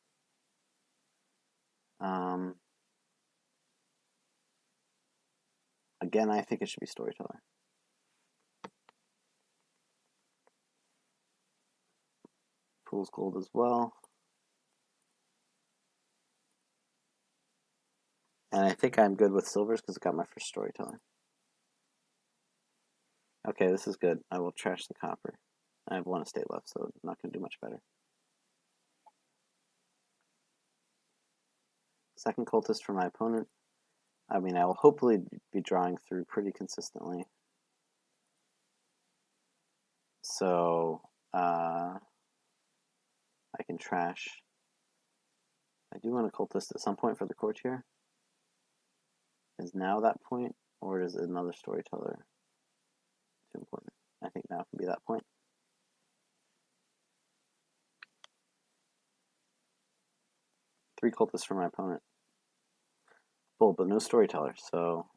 Again, I think it should be Storyteller. Fool's Gold as well. And I think I'm good with silvers because I got my first Storyteller. Okay, this is good. I will trash the copper. I have 1 estate left, so I'm not going to do much better. Second Cultist for my opponent. I mean, I will hopefully be drawing through pretty consistently. So, I can trash. I do want a Cultist at some point for the Courtier. Is now that point, or is another Storyteller too important? I think now can be that point. Three Cultists for my opponent. Bold, but no Storyteller, so...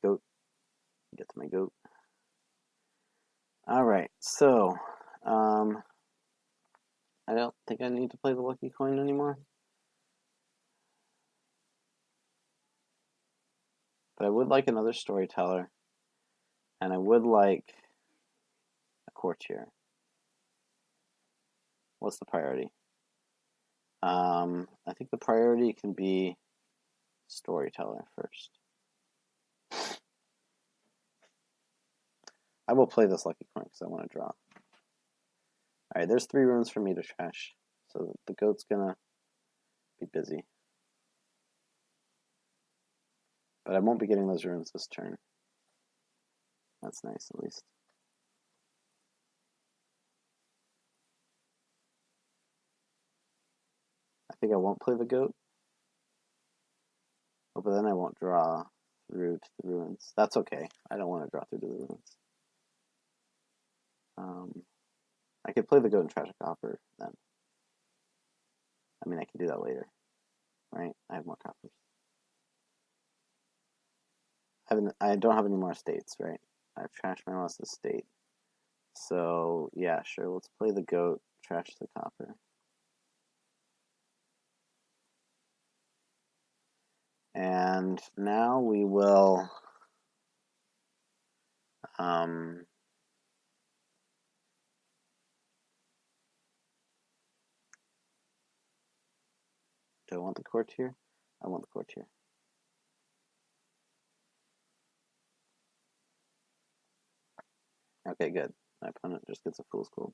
Goat. Get to my goat. Alright, so... I don't think I need to play the lucky coin anymore. But I would like another Storyteller. And I would like a Courtier. What's the priority? I think the priority can be Storyteller first. I will play this lucky coin because I want to draw. Alright, there's 3 runes for me to trash. So the goat's gonna be busy. But I won't be getting those runes this turn. That's nice, at least. I think I won't play the goat. Oh, but then I won't draw through to the ruins. That's okay. I don't want to draw through to the ruins. I could play the goat and trash a copper then. I mean, I can do that later, right? I have more coppers. I don't have any more estates, right? I've trashed my last estate. So, yeah, sure, let's play the goat, trash the copper. And now we will... do I want the Courtier? I want the Courtier. Okay, good. My opponent just gets a Fool's Gold.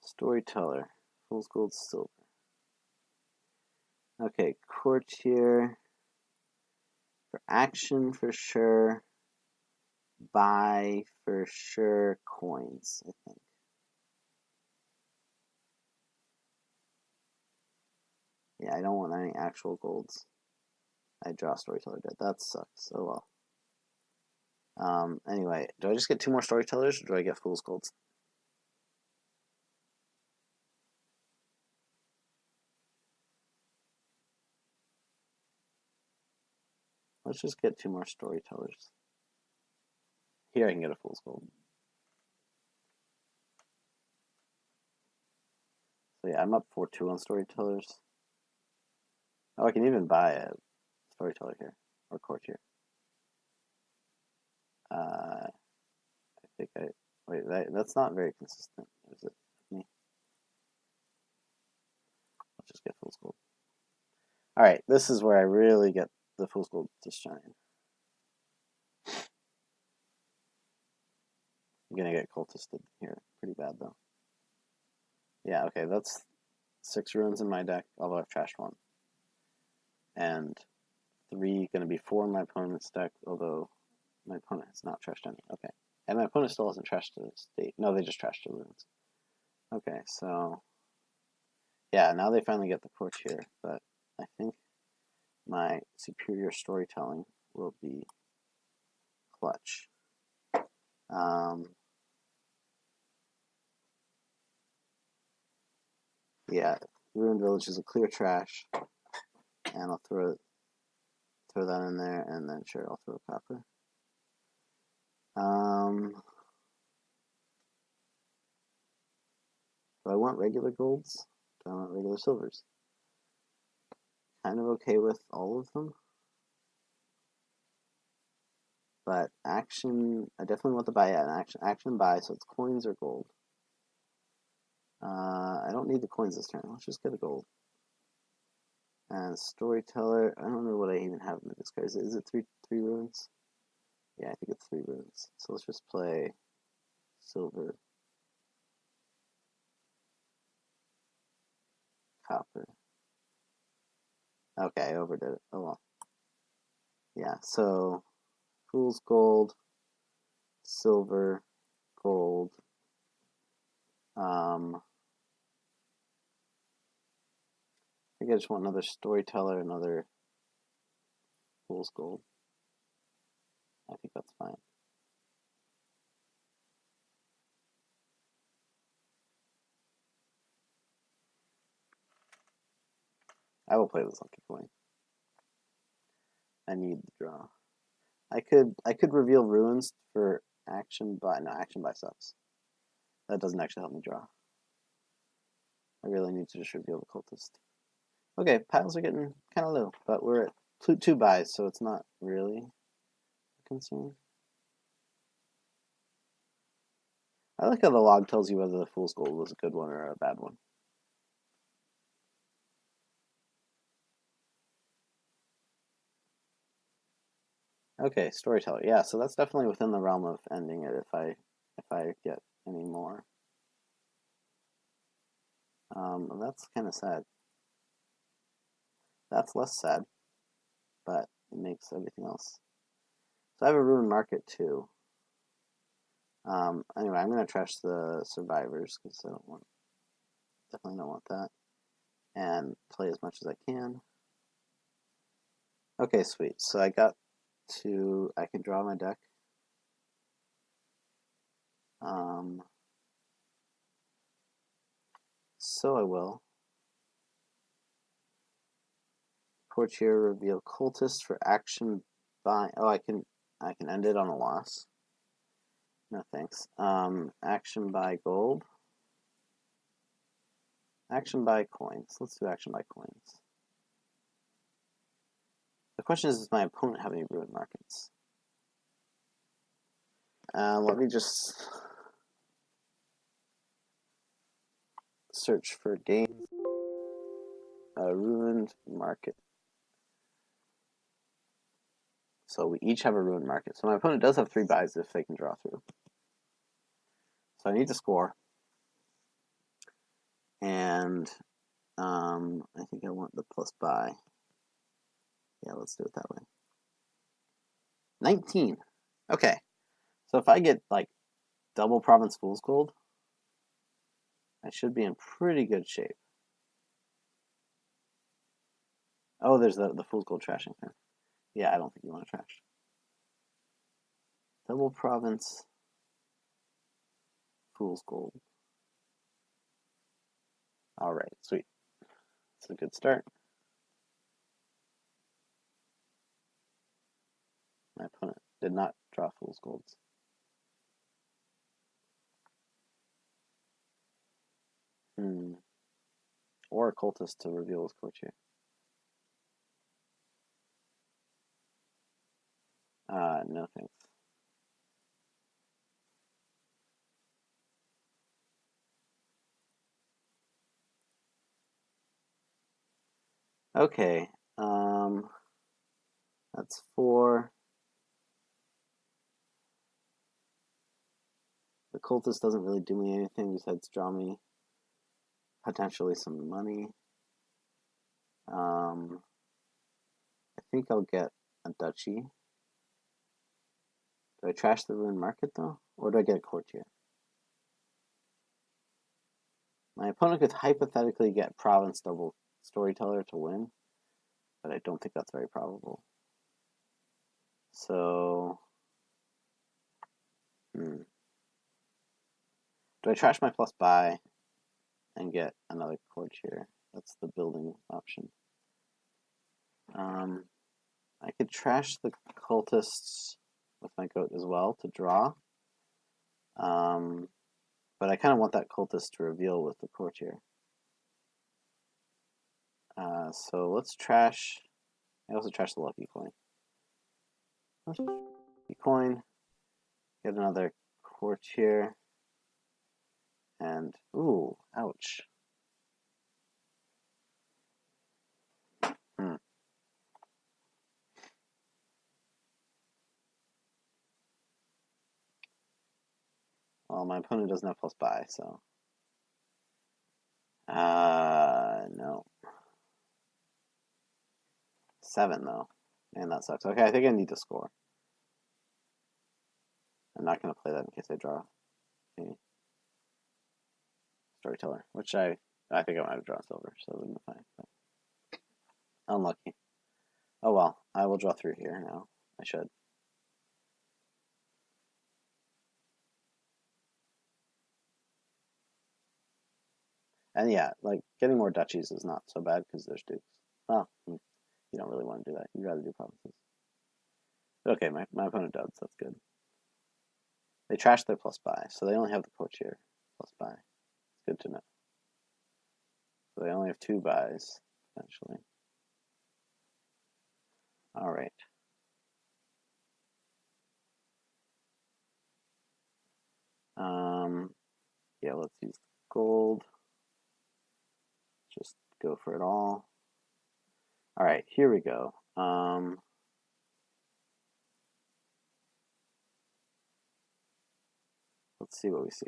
Storyteller. Fool's Gold, silver. Okay, Courtier. For action, for sure. Buy, for sure. Coins, I think. Yeah, I don't want any actual golds. I draw Storyteller dead. That sucks. Oh well. Anyway, do I just get 2 more Storytellers, or do I get Fool's Golds? Let's just get 2 more Storytellers. Here I can get a Fool's Gold. So yeah, I'm up 4-2 on storytellers. Oh, I can even buy a storyteller here, or courtier. I think wait, that's not very consistent, is it? Me. Let's just get fool's gold. All right, this is where I really get the fool's gold to shine. I'm gonna get cultisted here pretty bad though. Yeah, okay, that's 6 runes in my deck, although I've trashed 1. And 3 gonna be 4 in my opponent's deck, although my opponent has not trashed any. Okay. And my opponent still hasn't trashed the state. No, they just trashed the runes. Okay, so yeah, now they finally get the courtier, but I think my superior storytelling will be clutch. Yeah, Ruined Village is a clear trash, and I'll throw that in there, and then sure, I'll throw a copper. Do I want regular golds? Do I want regular silvers? Kind of okay with all of them. But action, I definitely want the buy at action buy, so it's coins or gold. I don't need the coins this turn. Let's just get a gold. And storyteller, I don't know what I even have in the discard. Is it three runes? Yeah, I think it's 3 runes. So let's just play silver, copper. Okay, I overdid it. Oh well. Yeah, so fool's gold, silver, gold. I think I just want another storyteller, another fool's gold. I think that's fine. I will play this lucky coin. I need the draw. I could reveal ruins for action buy. No, action buy sucks. That doesn't actually help me draw. I really need to just reveal the cultist. Okay, piles are getting kind of low, but we're at 2 buys, so it's not really a concern. I like how the log tells you whether the fool's gold was a good one or a bad one. Okay, storyteller. Yeah, so that's definitely within the realm of ending it if I get any more. That's kind of sad. That's less sad, but it makes everything else. So I have a ruined market too. Anyway, I'm gonna trash the survivors because I definitely don't want that, and play as much as I can. Okay, sweet. So I can draw my deck. So I will. Courtier reveal cultist for action by. Oh, I can end it on a loss. No thanks. Action by gold. Action by coins. Let's do action by coins. The question is, does my opponent have any ruined markets? Let me just search for games. A ruined market. So we each have a ruined market. So my opponent does have 3 buys if they can draw through. So I need to score. And I think I want the plus buy. Yeah, let's do it that way. 19. Okay. So if I get like double Province Fool's Gold, I should be in pretty good shape. Oh, there's the Fool's Gold trashing thing. Yeah, I don't think you want to trash. Double Province Fool's Gold. Alright, sweet. It's a good start. My opponent did not draw Fool's Golds. or a cultist to reveal his courtier. No thanks. Okay, that's 4. The cultist doesn't really do me anything besides draw me potentially some money. I think I'll get a duchy. Do I trash the ruined market though? Or do I get a courtier? My opponent could hypothetically get province double storyteller to win, but I don't think that's very probable. So, do I trash my plus buy and get another courtier? That's the building option. I could trash the cultists with my goat as well to draw. But I kind of want that cultist to reveal with the courtier. So let's trash. I also trash the lucky coin. Lucky coin. Get another courtier. And ooh, ouch. Well, my opponent doesn't have plus buy, so. No. 7 though. Man, that sucks. Okay, I think I need to score. I'm not going to play that in case I draw a storyteller, which I think I might have drawn silver, so it wouldn't be fine. But unlucky. Oh well, I will draw through here now. I should. And yeah, like, getting more duchies is not so bad because there's dukes. Well, you don't really want to do that. You'd rather do provinces. Okay, my opponent does. That's good. They trashed their plus buy, so they only have the courtier plus buy. It's good to know. So they only have 2 buys, essentially. All right. Yeah, let's use gold. Just go for it all. All right, here we go. Let's see what we see.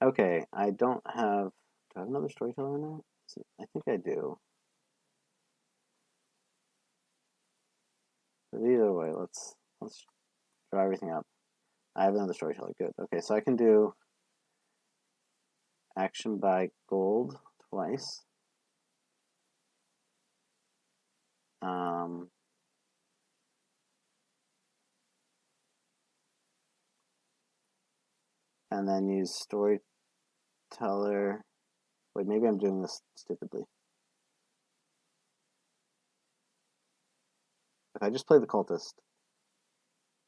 Okay, I don't have. Do I have another storyteller in there? I think I do. But either way, let's draw everything up. I have another storyteller. Good. Okay, so I can do action by gold twice. And then use storyteller. Wait, maybe I'm doing this stupidly. If I just play the cultist,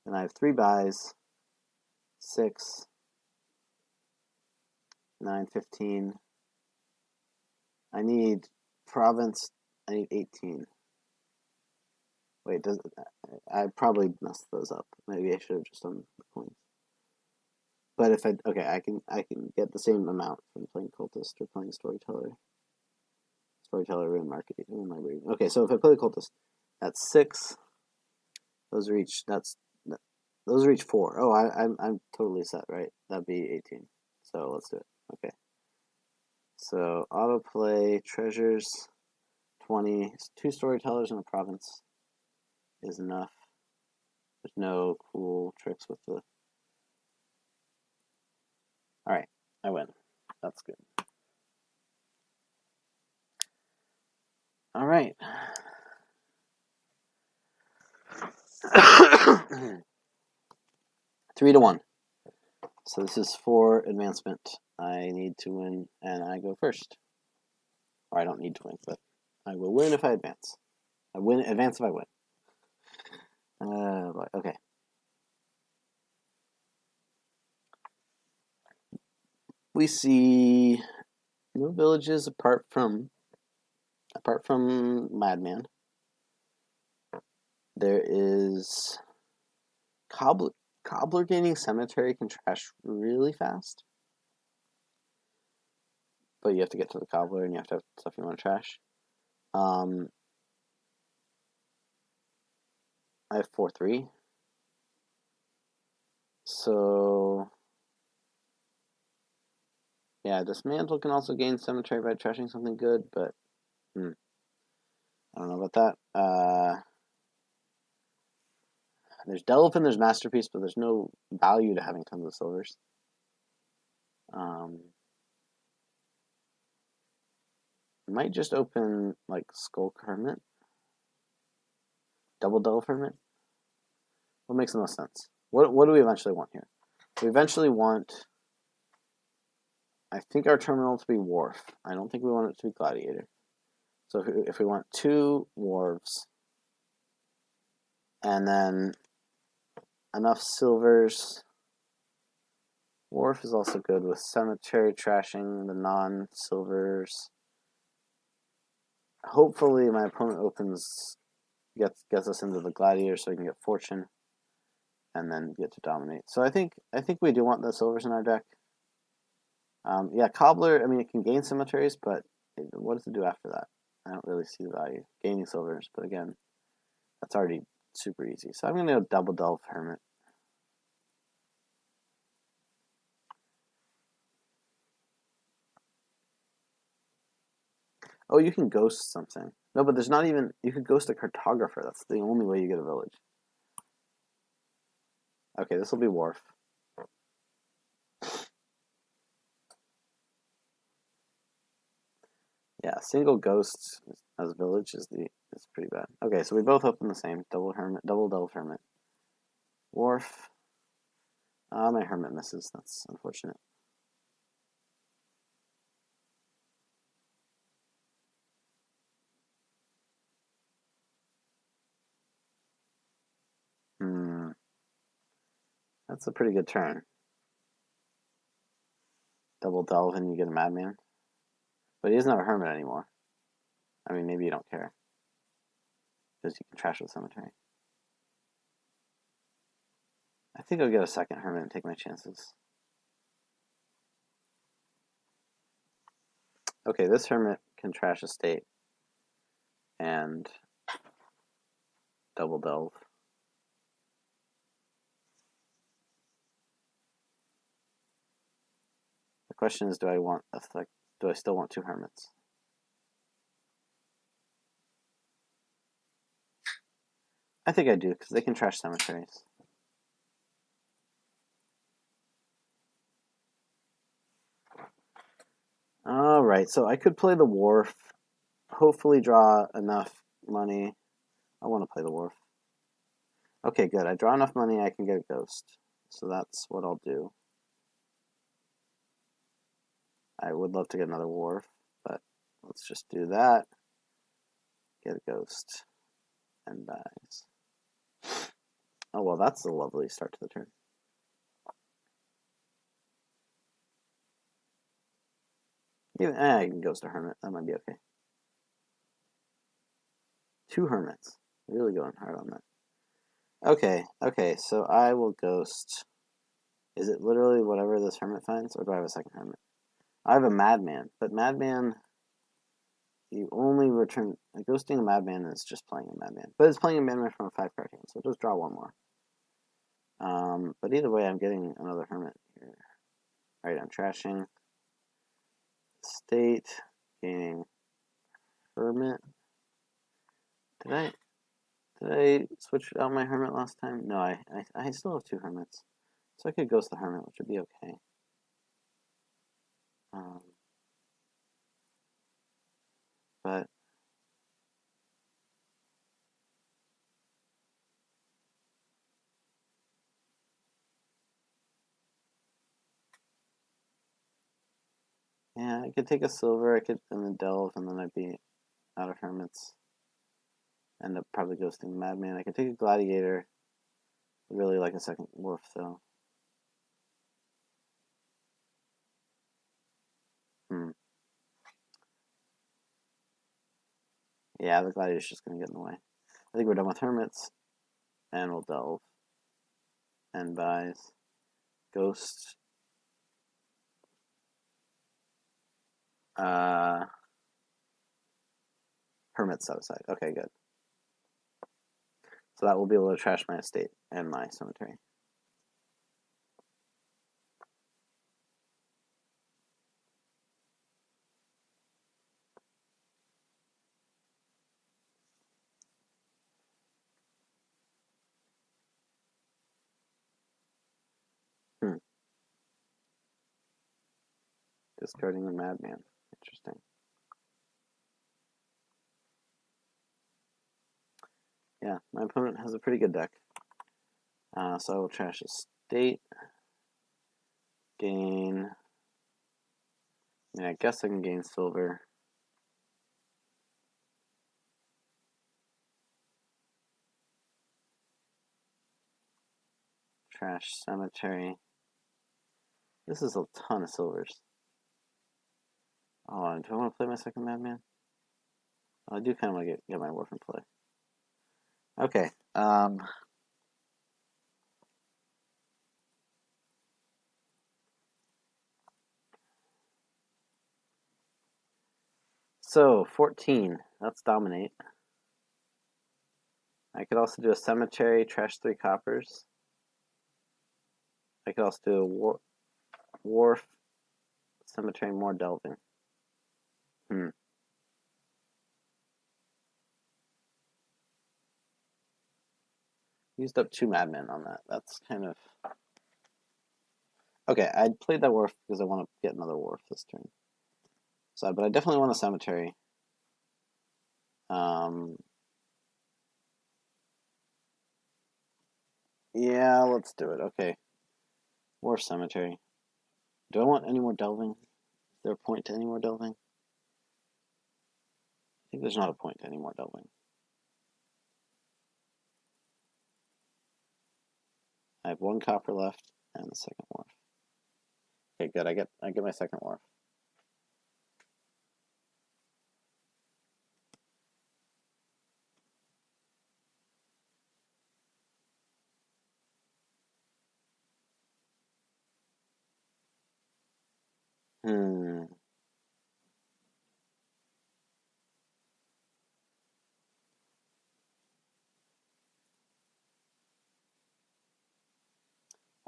then I have 3 buys, 6, 9, 15. I need province. I need 18. Wait, I probably messed those up. Maybe I should have just done the coins. But if I can get the same amount from playing cultist or playing storyteller. Storyteller and marketing. Oh my brain. Okay, so if I play the cultist, that's 6. Those are each. Those are each 4. Oh, I'm totally set, right? That'd be 18. So let's do it. Okay. So autoplay treasures 20. 2 storytellers in a province is enough. There's no cool tricks with the. All right, I win. That's good. All right. 3-1. So this is for advancement. I need to win, and I go first. Or I don't need to win, but I will win if I advance. Advance if I win. Okay. We see No villages apart from Madman. There is Cobbler. Cobbler gaining cemetery can trash really fast. But you have to get to the cobbler and you have to have stuff you want to trash. I have 4-3. So yeah, Dismantle can also gain cemetery by trashing something good, but I don't know about that. There's Delve and there's Masterpiece, but there's no value to having tons of silvers. Might just open like Skulk Hermit. Double Delve Hermit. What makes the most sense? What do we eventually want here? We eventually want, I think, our terminal to be Wharf. I don't think we want it to be Gladiator. So if we want 2 Wharves, and then enough silvers. Wharf is also good with cemetery trashing the non-silvers. Hopefully my opponent gets us into the Gladiator so we can get Fortune and then get to dominate. So I think we do want the silvers in our deck. Yeah, Cobbler, I mean, it can gain cemeteries, but what does it do after that? I don't really see the value. Gaining silvers, but again, that's already super easy. So I'm going to go Double Delve Hermit. Oh, you can ghost something. No, but there's not even... You could ghost a cartographer. That's the only way you get a village. Okay, this will be Wharf. Yeah, single ghost as village is pretty bad. Okay, so we both open the same. Double Delve Hermit. Wharf. My Hermit misses. That's unfortunate. That's a pretty good turn. Double Delve and you get a Madman. But he doesn't have a Hermit anymore. I mean, maybe you don't care. Because you can trash the cemetery. I think I'll get a second Hermit and take my chances. Okay, this Hermit can trash a state. And Double Delve. The question is, do I still want 2 Hermits? I think I do, because they can trash cemeteries. Alright, so I could play the Wharf. Hopefully draw enough money. I want to play the Wharf. Okay, good. I draw enough money, I can get a Ghost. So that's what I'll do. I would love to get another Wharf, but let's just do that. Get a Ghost. And dies. Oh, well, that's a lovely start to the turn. I can Ghost a Hermit. That might be okay. 2 Hermits. Really going hard on that. Okay, so I will Ghost. Is it literally whatever this Hermit finds, or do I have a second Hermit? I have a Madman, but Madman, you only return... Ghosting a Madman is just playing a Madman. But it's playing a Madman from a 5-card hand, so just draw 1 more. But either way, I'm getting another Hermit here. Alright, I'm trashing. State, gaining Hermit. Did I switch out my Hermit last time? No, I still have 2 Hermits. So I could Ghost the Hermit, which would be okay. But yeah, I could take a silver, I could and then Delve, and then I'd be out of Hermits. End up probably ghosting Madman. I could take a Gladiator. I really like a second Wharf, though. Yeah, the gladiator's just going to get in the way. I think we're done with hermits, and we'll delve. And buys. Ghost. Hermit set aside. Okay, good. So that will be able to trash my estate and my cemetery. Discarding the Madman. Interesting. Yeah, my opponent has a pretty good deck. So I will trash estate. Gain. Yeah, I guess I can gain silver. Trash cemetery. This is a ton of silvers. Oh, do I want to play my second Madman? Oh, I do kind of want to get my Wharf in play. Okay. So 14. Let's dominate. I could also do a cemetery, trash 3 coppers. I could also do a wharf, cemetery, more delving. Used up 2 madmen on that. That's kind of... Okay, I played that wharf because I want to get another wharf this turn. So, but I definitely want a cemetery. Yeah, let's do it. Okay. Wharf cemetery. Do I want any more delving? Is there a point to any more delving? I think there's not a point to any more delving. I have 1 copper left and the second wharf. Okay, good. I get my second wharf.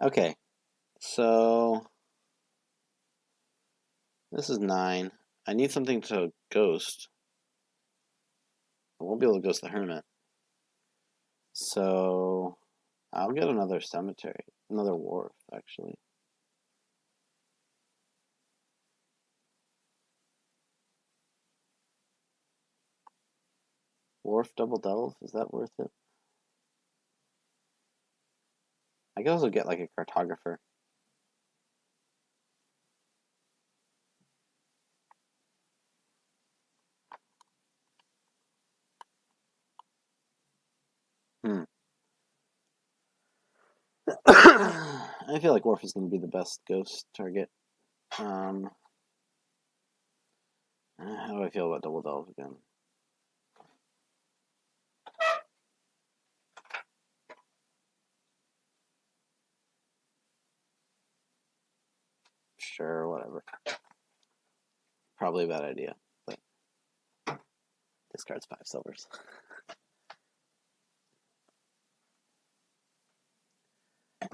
Okay, so this is 9. I need something to ghost. I won't be able to ghost the hermit. So I'll get another cemetery, another wharf, actually. Wharf double delve, is that worth it? I could also get like a cartographer. I feel like Wharf is going to be the best ghost target. How do I feel about double delve again? Sure, whatever. Probably a bad idea, but discards 5 silvers.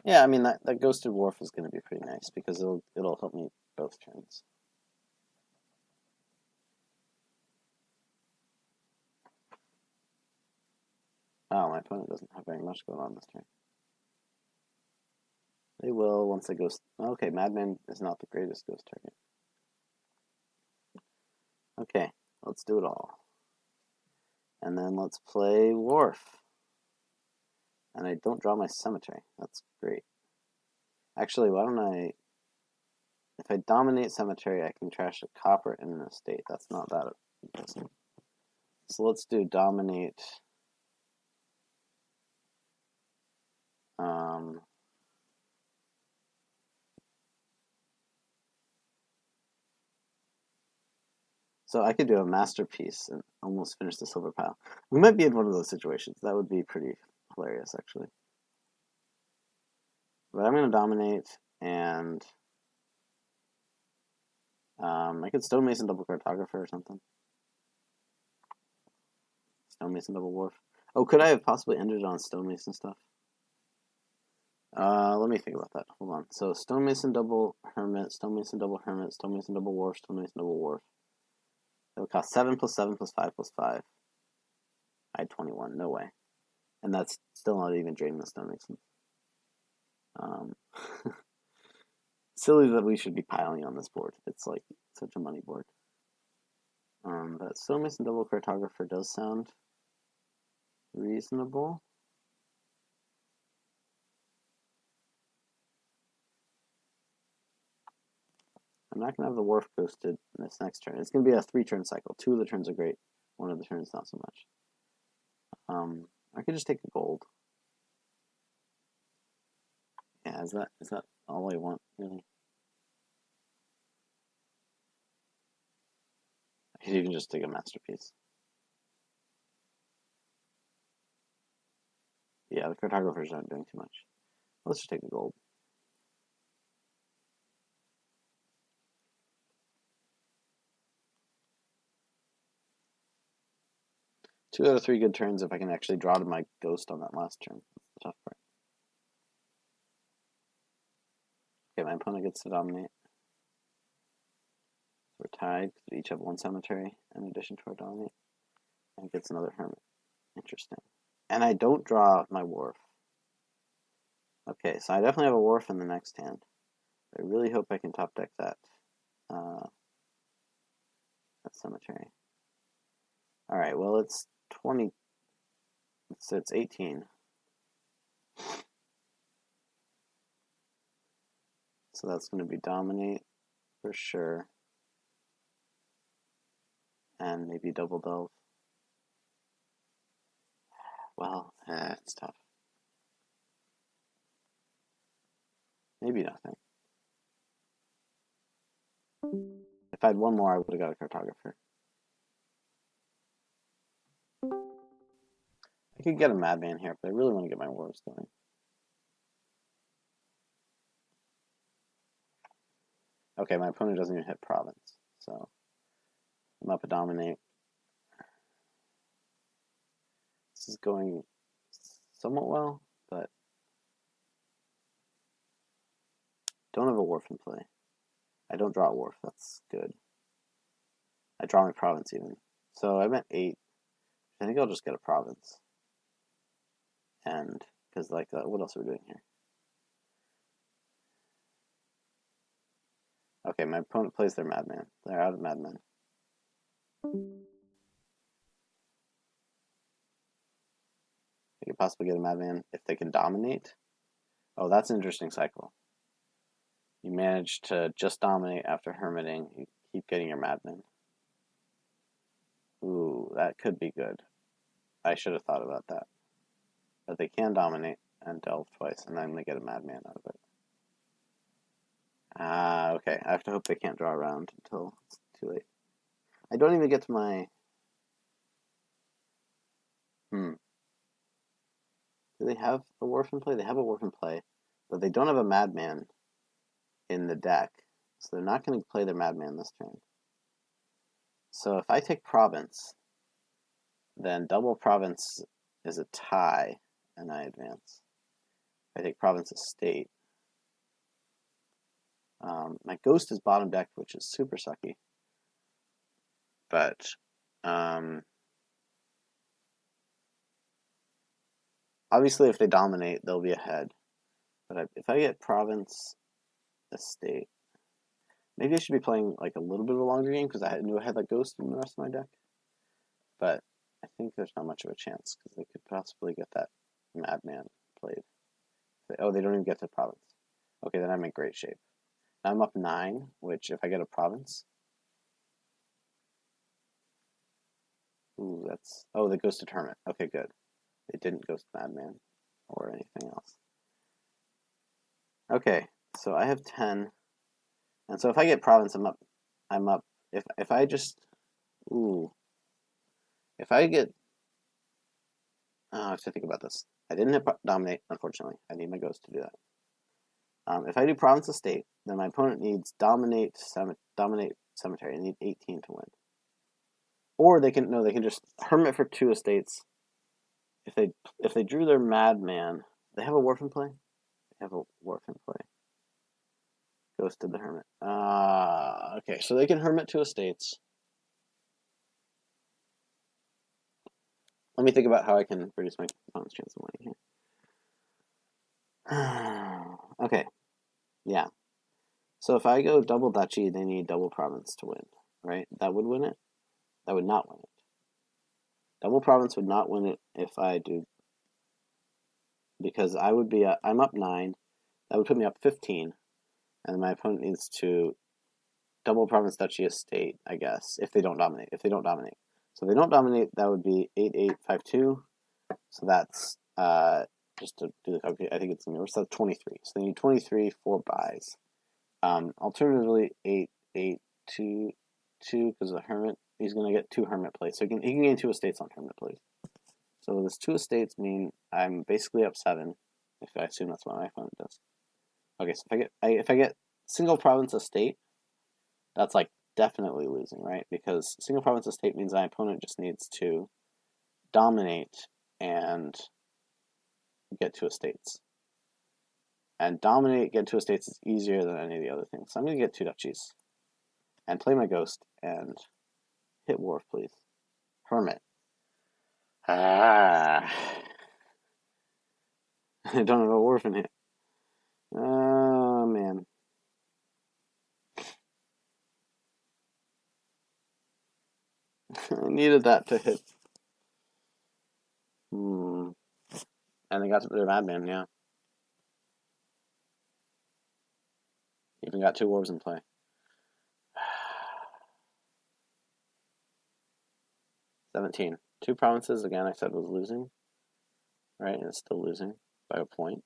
Yeah, I mean that ghosted wharf is going to be pretty nice because it'll help me both turns. Oh, my opponent doesn't have very much going on this turn. They will once they ghost. Okay, Madman is not the greatest ghost target. Okay, let's do it all. And then let's play Wharf. And I don't draw my cemetery. That's great. Actually, why don't I... If I dominate cemetery, I can trash a copper in an estate. That's not that interesting. So let's do dominate... So I could do a masterpiece and almost finish the silver pile. We might be in one of those situations. That would be pretty hilarious, actually. But I'm going to dominate, and I could stonemason double cartographer or something. Stonemason double wharf. Oh, could I have possibly ended on stonemason stuff? Let me think about that. Hold on. So stonemason double hermit, stonemason double hermit, stonemason double wharf, stonemason double wharf. It would cost 7 plus 7 plus 5 plus 5. I had 21. No way. And that's still not even draining the stonemason. Silly that we should be piling on this board. It's like such a money board. But stonemason double cartographer does sound reasonable. I'm not going to have the wharf ghosted this next turn. It's going to be a 3-turn cycle. 2 of the turns are great. 1 of the turns not so much. I could just take a gold. Yeah, is that all I want, really? I could even just take a masterpiece. Yeah, the cartographers aren't doing too much. Let's just take the gold. Two out of 3 good turns if I can actually draw to my ghost on that last turn. That's the tough part. Okay, my opponent gets to dominate. We're tied because we each have 1 cemetery in addition to our dominate. And gets another hermit. Interesting. And I don't draw my wharf. Okay, so I definitely have a wharf in the next hand. I really hope I can top deck that cemetery. Alright, well it's 20. It's 18. So that's going to be dominate for sure. And maybe double delve. Well, it's tough. Maybe nothing. If I had 1 more, I would have got a cartographer. I could get a madman here, but I really want to get my wars going. Okay, my opponent doesn't even hit province, so I'm up a dominate. This is going somewhat well, but don't have a wharf in play. I don't draw a wharf, that's good. I draw my province even. So I'm at 8. I think I'll just get a province. And, because like, what else are we doing here? Okay, my opponent plays their madman. They're out of madman. They could possibly get a madman if they can dominate. Oh, that's an interesting cycle. You manage to just dominate after hermiting. You keep getting your madman. Ooh, that could be good. I should have thought about that. But they can dominate and delve twice, and then they get a madman out of it. Okay. I have to hope they can't draw around until it's too late. I don't even get to my... Do they have a wharf in play? They have a wharf in play, but they don't have a madman in the deck, so they're not going to play their madman this turn. So if I take province, then double province is a tie, and I advance. If I take province estate, my ghost is bottom deck, which is super sucky. But obviously, if they dominate, they'll be ahead. But if I get province estate, maybe I should be playing like a little bit of a longer game because I knew I had that ghost in the rest of my deck. But I think there's not much of a chance because they could possibly get that madman played. Oh, they don't even get to province. Okay, then I'm in great shape. Now I'm up 9, which if I get a province... Ooh, that's... Oh, they ghosted hermit. Okay, good. They didn't ghost madman or anything else. Okay, so I have 10. And so if I get province, I'm up. If I just Ooh. If I get... I have to think about this. I didn't hit dominate, unfortunately. I need my ghost to do that. If I do province estate, then my opponent needs dominate cemetery. I need 18 to win. Or they can just hermit for 2 estates. If they drew their madman, they have a wharf in play. They have a wharf in play. Ghosted the hermit. Okay, so they can hermit 2 estates. Let me think about how I can reduce my opponent's chance of winning here. Okay, yeah. So if I go double duchy, they need double province to win, right? That would win it. That would not win it. Double province would not win it if I do, because I would be I'm up 9. That would put me up 15, and my opponent needs to double province duchy estate, I guess, if they don't dominate. So if they don't dominate, that would be 8-8-5-2. So that's just to do the calculation, I think it's gonna be worse. That's 23. So they need 23 4 buys. Alternatively, 8-8-2-2 because the hermit, he's gonna get 2 hermit plays. So he can gain 2 estates on hermit plays. So this 2 estates mean I'm basically up 7, if I assume that's what my opponent does. Okay, so if I get single province estate, that's like definitely losing, right? Because single province estate means my opponent just needs to dominate and get 2 estates. And dominate, get 2 estates is easier than any of the other things. So I'm going to get 2 duchies and play my ghost and hit wharf, please. Hermit. I don't have a wharf in here. Oh, man. I needed that to hit. And they got their madman, yeah. Even got 2 wharves in play. 17. 2 provinces, again, I said was losing. Right, and it's still losing by a point.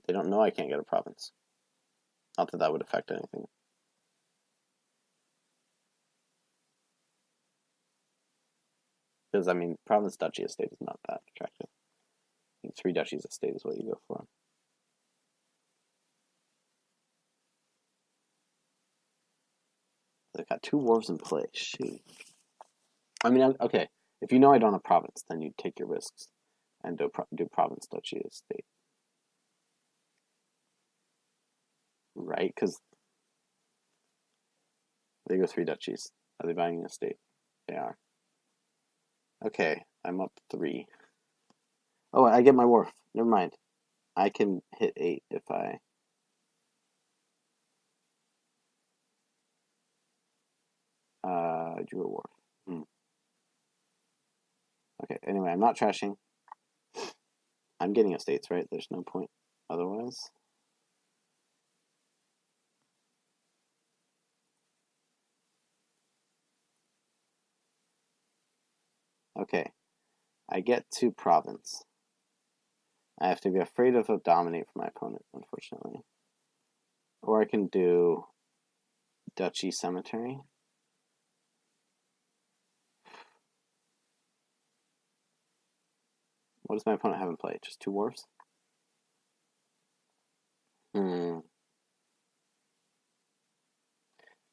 They don't know I can't get a province. Not that that would affect anything. Because, I mean, province duchy estate is not that attractive. I think 3 duchies estate is what you go for. They've got 2 wharves in play. Shoot. I mean, okay, if you know I don't have province, then you take your risks and do province duchy estate. Right? Because they go 3 duchies. Are they buying an estate? They are. Okay, I'm up 3. Oh, I get my wharf. Never mind. I can hit 8 if I... I drew a wharf. Okay, anyway, I'm not trashing. I'm getting estates, right? There's no point otherwise. Okay, I get to province. I have to be afraid of a dominate for my opponent, unfortunately. Or I can do duchy cemetery. What does my opponent have in play? Just 2 wharfs? I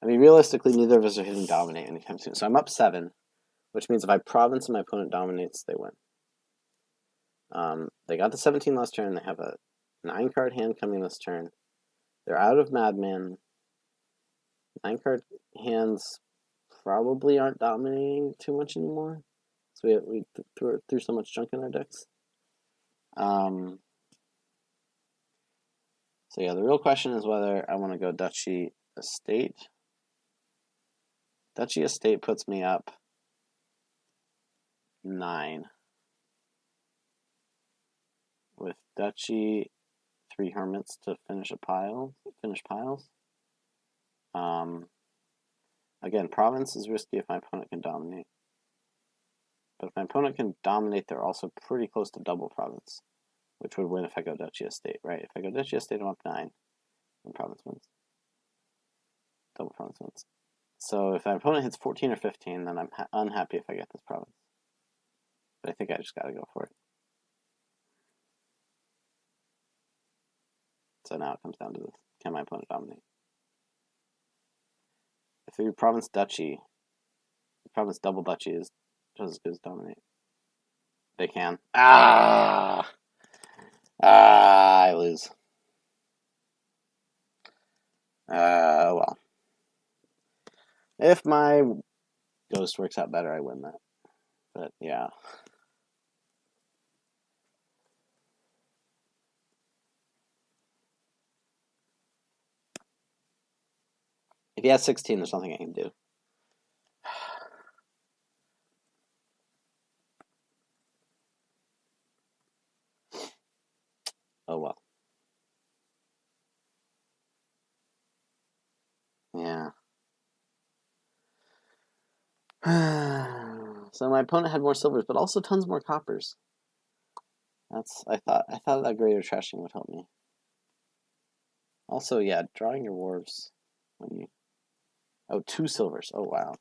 mean, realistically, neither of us are hitting dominate anytime soon. So I'm up 7, which means if I province and my opponent dominates, they win. They got the 17 last turn. They have a 9-card hand coming this turn. They're out of Madman. 9-card hands probably aren't dominating too much anymore. So we threw so much junk in our decks. So yeah, the real question is whether I want to go Duchy Estate. Duchy Estate puts me up 9. With Duchy, 3 Hermits to finish piles. Again, Province is risky if my opponent can dominate. But if my opponent can dominate, they're also pretty close to double Province. which would win if I go Duchy Estate, right? If I go Duchy Estate, I'm up 9, and Province wins. Double Province wins. So if my opponent hits 14 or 15, then I'm unhappy if I get this province. But I think I just gotta go for it. So now it comes down to this. Can my opponent dominate? If you province Duchy, province double Duchy is just as good as dominate. They can. I lose. Well. If my ghost works out better, I win that. But, yeah. If he has 16, there's nothing I can do. Oh, well. Yeah. So my opponent had more silvers, but also tons more coppers. I thought that greater trashing would help me. Also, yeah, drawing your wharves when you... Oh, 2 silvers. Oh, wow.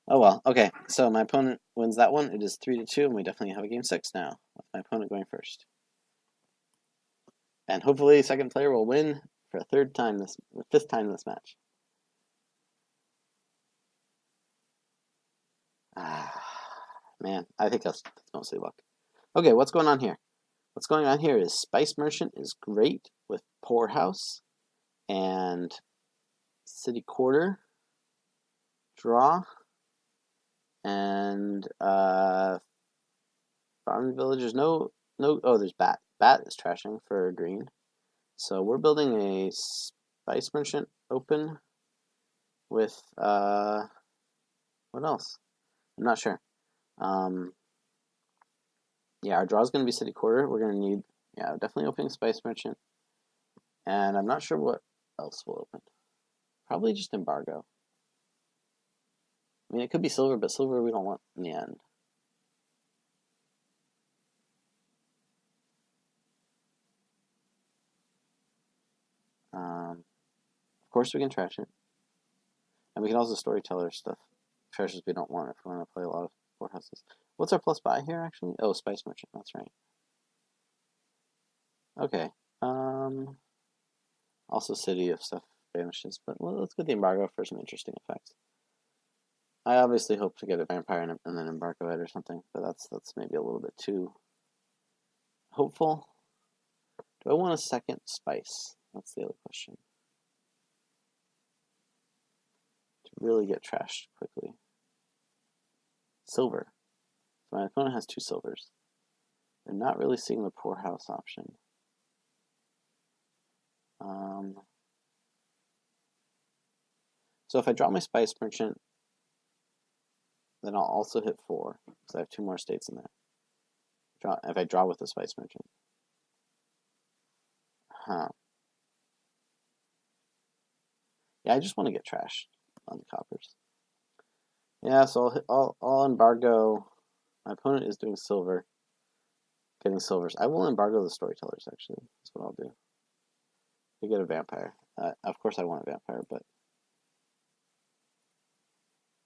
Oh, well. Okay, so my opponent wins that one. It is 3-2, and we definitely have a game 6 now, with my opponent going first. And hopefully, second player will win for a fifth time this match. Man, I think that's mostly luck. Okay, what's going on here? What's going on here is Spice Merchant is great with Poorhouse and City Quarter, draw, and Farming Village. There's Bat. Bat is trashing for green. So we're building a Spice Merchant open with, what else? I'm not sure. Yeah, our draw is going to be City Quarter. We're going to need, definitely opening Spice Merchant. And I'm not sure what else we'll open. Probably just Embargo. I mean, it could be Silver, but Silver we don't want in the end. Of course we can trash it. And we can also Storyteller stuff. Treasures we don't want if we want to play a lot of Courthouses. What's our plus buy here, actually? Oh, Spice Merchant, that's right. Okay. Also City if stuff vanishes, but let's get the Embargo for some interesting effects. I obviously hope to get a Vampire and then Embargo it or something, but that's maybe a little bit too hopeful. Do I want a second Spice? That's the other question. To really get trashed quickly. Silver. So my opponent has 2 silvers. They're not really seeing the Poorhouse option. So if I draw my Spice Merchant, then I'll also hit 4, because I have 2 more states in there. If I draw with the Spice Merchant. Yeah, I just want to get trashed on the coppers. Yeah, so I'll embargo. My opponent is doing silver. Getting silvers. I will embargo the Storytellers, actually. That's what I'll do. To get a Vampire. Of course I want a Vampire, but...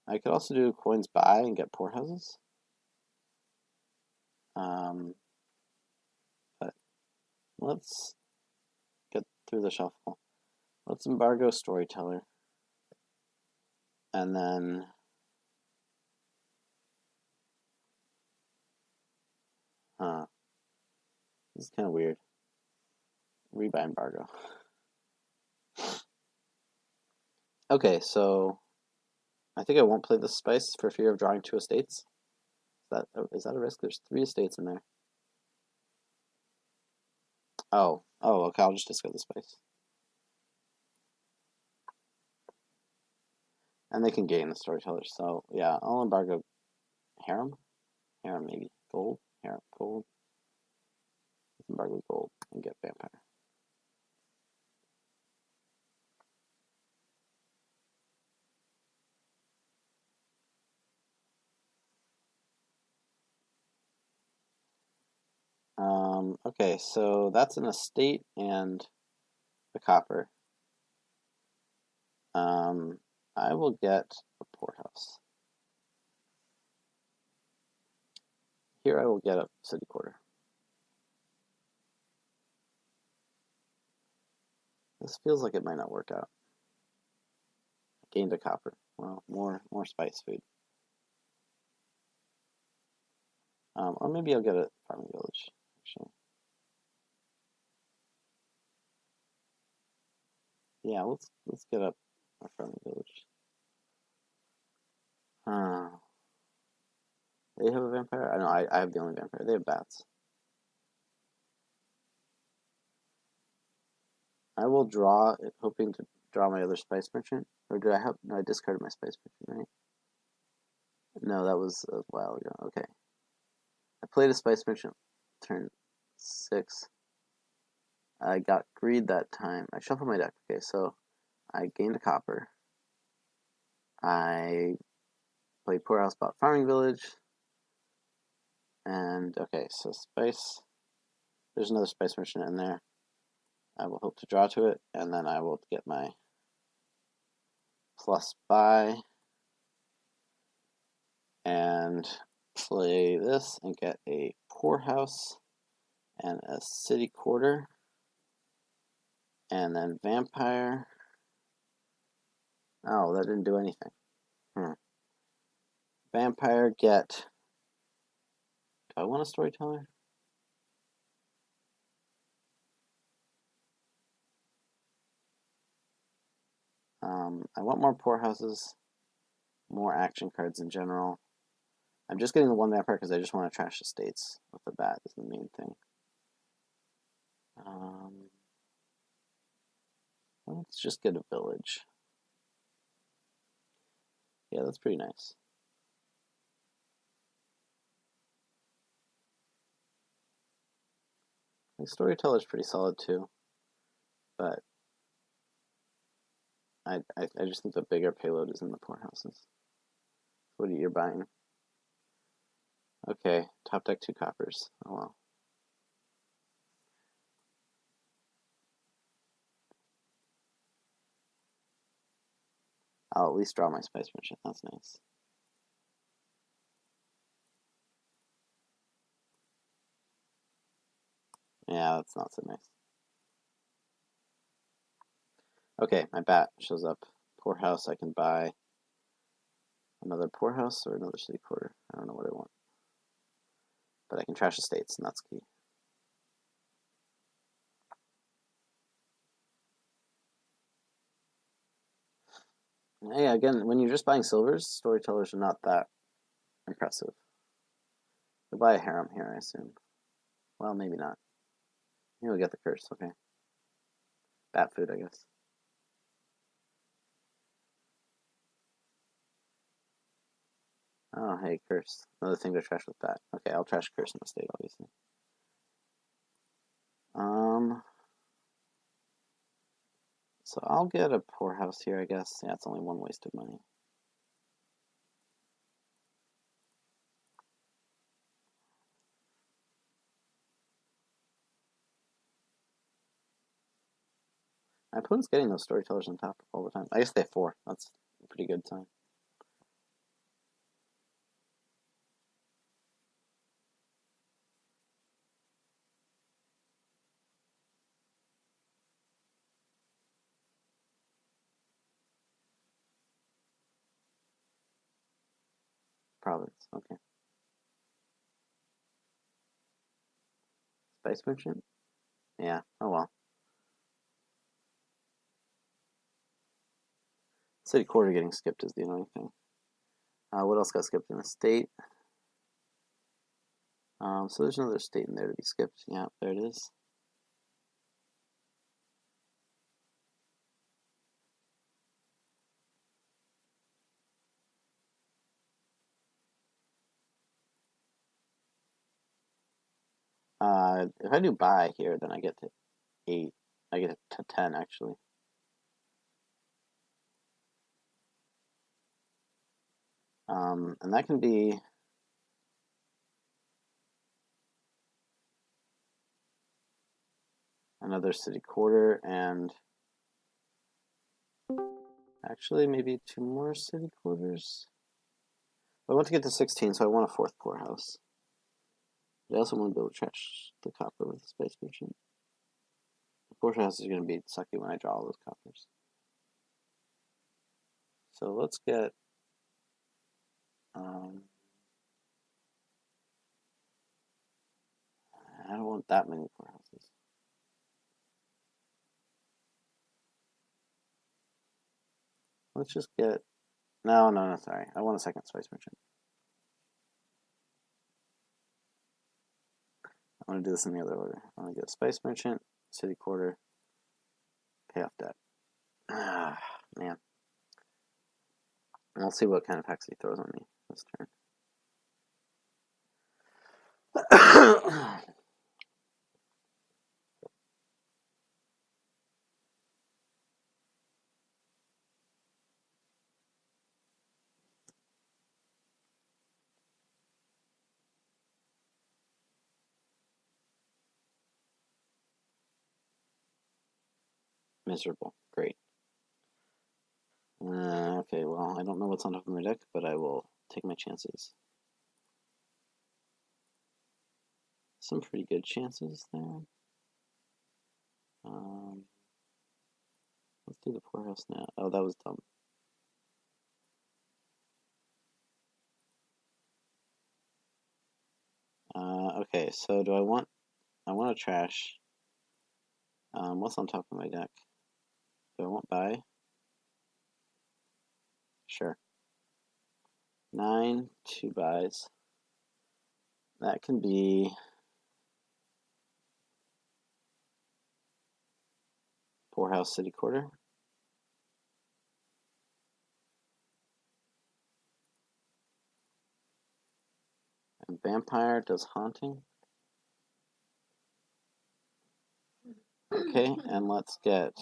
I could also do coins buy and get Poorhouses. But let's get through the shuffle. Let's embargo Storyteller. And then... This is kind of weird. Rebuy embargo. Okay, so... I think I won't play this Spice for fear of drawing 2 estates. Is that a risk? There's 3 estates in there. Oh, okay, I'll just discard the Spice. And they can gain the Storytellers, so yeah, I'll embargo Harem. Harem, maybe. Gold. Harem, gold. Embargo gold and get Vampire. Okay, so that's an estate and a copper. I will get a poorhouse. Here I will get a city quarter. This feels like it might not work out. I gained a copper. Well, more spice food. Or maybe I'll get a farming village, actually. Yeah, let's get up a farming village. They have a vampire? I know, I have the only vampire. They have bats. I will draw it, hoping to draw my other spice merchant. Or did I have? No, I discarded my spice merchant, right? No, that was a while ago. Okay. I played a spice merchant turn 6. I got greed that time. I shuffled my deck. Okay, so I gained a copper. I played Poorhouse, bought Farming Village. And, okay, so spice. There's another spice merchant in there. I will hope to draw to it, and then I will get my plus buy. And play this and get a poorhouse and a city quarter. And then vampire. Oh, that didn't do anything. Vampire get. Do I want a storyteller? I want more poorhouses, more action cards in general. I'm just getting the one vampire because I just want to trash the states with the bat is the main thing. Let's just get a village. Yeah, that's pretty nice. The storyteller's pretty solid too, but I just think the bigger payload is in the poorhouses. What are you buying? Okay, top deck 2 coppers. Oh well. I'll at least draw my spice merchant. That's nice. Yeah, that's not so nice. Okay, my bat shows up. Poorhouse, I can buy another poorhouse or another city quarter. I don't know what I want. But I can trash estates, and that's key. Yeah, again, when you're just buying silvers, storytellers are not that impressive. You'll buy a harem here, I assume. Well, maybe not. You'll get the curse, okay. Bat food, I guess. Oh, hey, curse. Another thing to trash with that. Okay, I'll trash curse in the state, obviously. So I'll get a poorhouse here, I guess. Yeah, it's only one wasted money. My opponent's getting those storytellers on top all the time. I guess they have 4. That's a pretty good sign. Province, okay. Spice merchant? Yeah, oh well. City quarter getting skipped is the annoying thing. What else got skipped in the state? So there's another state in there to be skipped. Yeah, there it is. If I do buy here, then I get to 8. I get to 10, actually. And that can be... another city quarter, and actually maybe 2 more city quarters. I want to get to 16, so I want a 4th poorhouse. But I also want to be able to trash the copper with the space merchant. The poorhouse is going to be sucky when I draw all those coppers. So let's get I don't want that many poorhouses. Let's just get no, sorry. I want a 2nd space merchant. I want to do this in the other order. I want to get a space merchant, city quarter, pay off debt. Ah, man. And I'll see what kind of hex he throws on me this turn. Miserable. Great. Okay, well, I don't know what's on top of my deck, but I will take my chances. Some pretty good chances there. Let's do the poorhouse now. Oh, that was dumb. Okay, so do I want to trash. What's on top of my deck? Do I want buy? Sure. 9, 2 buys. That can be poorhouse city quarter. And vampire does haunting. Okay, and let's get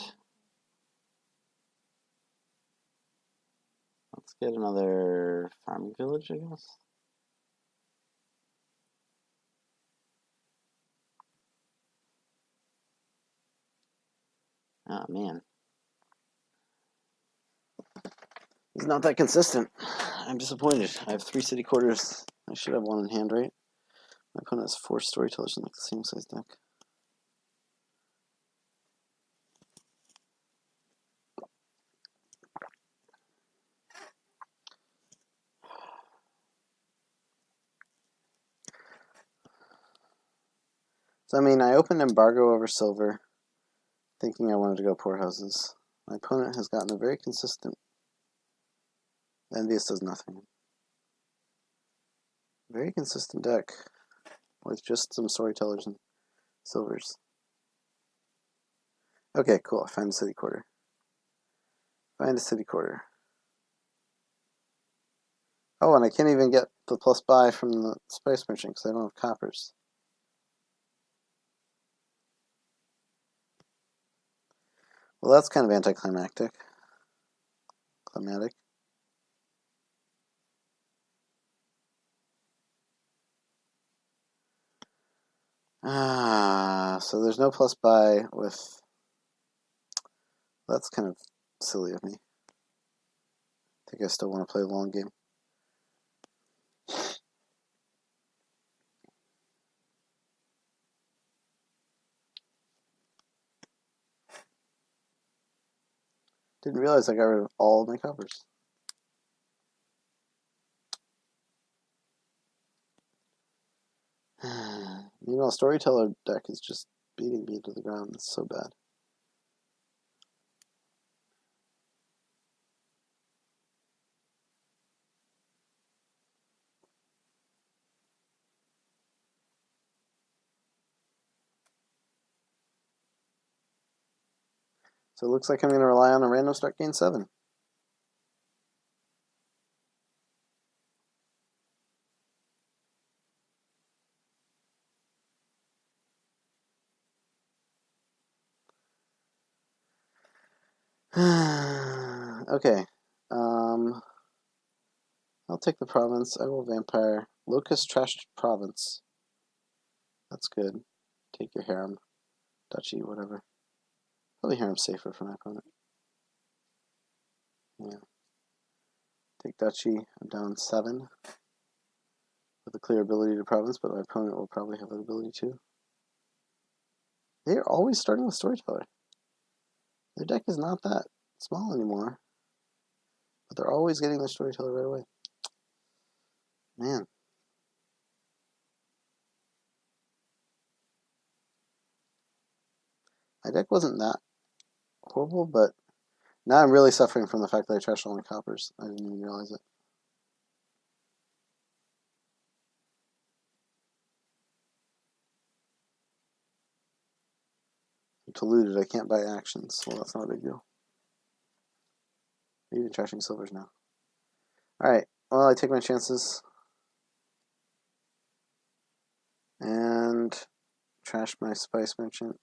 another farming village, I guess. Oh man. It's not that consistent. I'm disappointed. I have 3 city quarters. I should have 1 in hand, right? My opponent has 4 storytellers in like the same size deck. So, I mean, I opened embargo over silver, thinking I wanted to go poorhouses. My opponent has gotten a very consistent. Envious does nothing. Very consistent deck with just some storytellers and silvers. Okay, cool. I find a city quarter. Find a city quarter. Oh, and I can't even get the plus buy from the space merchant because I don't have coppers. Well, that's kind of anticlimactic. Climatic. So there's no plus buy with... That's kind of silly of me. I think I still want to play a long game. Didn't realize I got rid of all of my coppers. Meanwhile, Storyteller deck is just beating me to the ground. It's so bad. So it looks like I'm going to rely on a random start gain 7. Okay. I'll take the province. I will vampire. Locust trashed province. That's good. Take your harem. duchy, whatever. Probably here I'm safer for my opponent. Yeah. Take duchy. I'm down 7 with a clear ability to province, but my opponent will probably have that ability too. They're always starting with Storyteller. Their deck is not that small anymore, but they're always getting the Storyteller right away. Man. My deck wasn't that horrible, but now I'm really suffering from the fact that I trashed all my coppers. I didn't even realize it. I'm diluted. I can't buy actions. Well, that's not a big deal. I'm even trashing silvers now. Alright, well, I take my chances. And trash my Spice Merchant.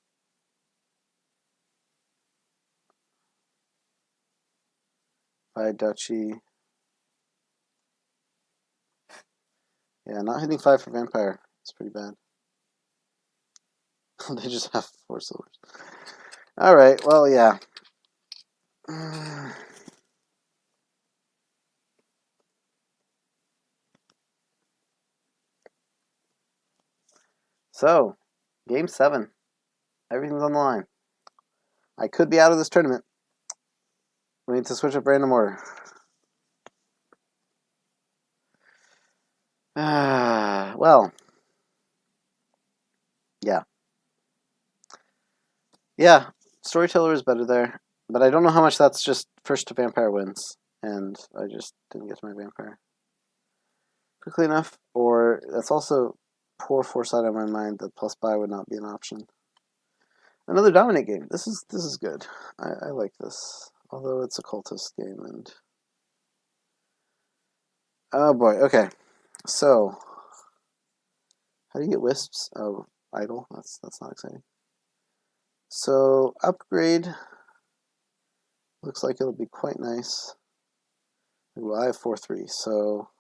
Buy duchy. Yeah, not hitting 5 for Vampire. It's pretty bad. They just have 4 silvers. Alright, well, yeah. So, game 7. Everything's on the line. I could be out of this tournament. We need to switch up random order. Well. Yeah. Yeah, Storyteller is better there. But I don't know how much that's just first to Vampire wins. And I just didn't get to my Vampire quickly enough. Or that's also poor foresight on my mind that plus buy would not be an option. Another dominate game. This is good. I like this. Although it's a cultist game and oh boy, okay. So how do you get wisps? Oh, idle. That's not exciting. So upgrade looks like it'll be quite nice. Ooh, I have 4/3, so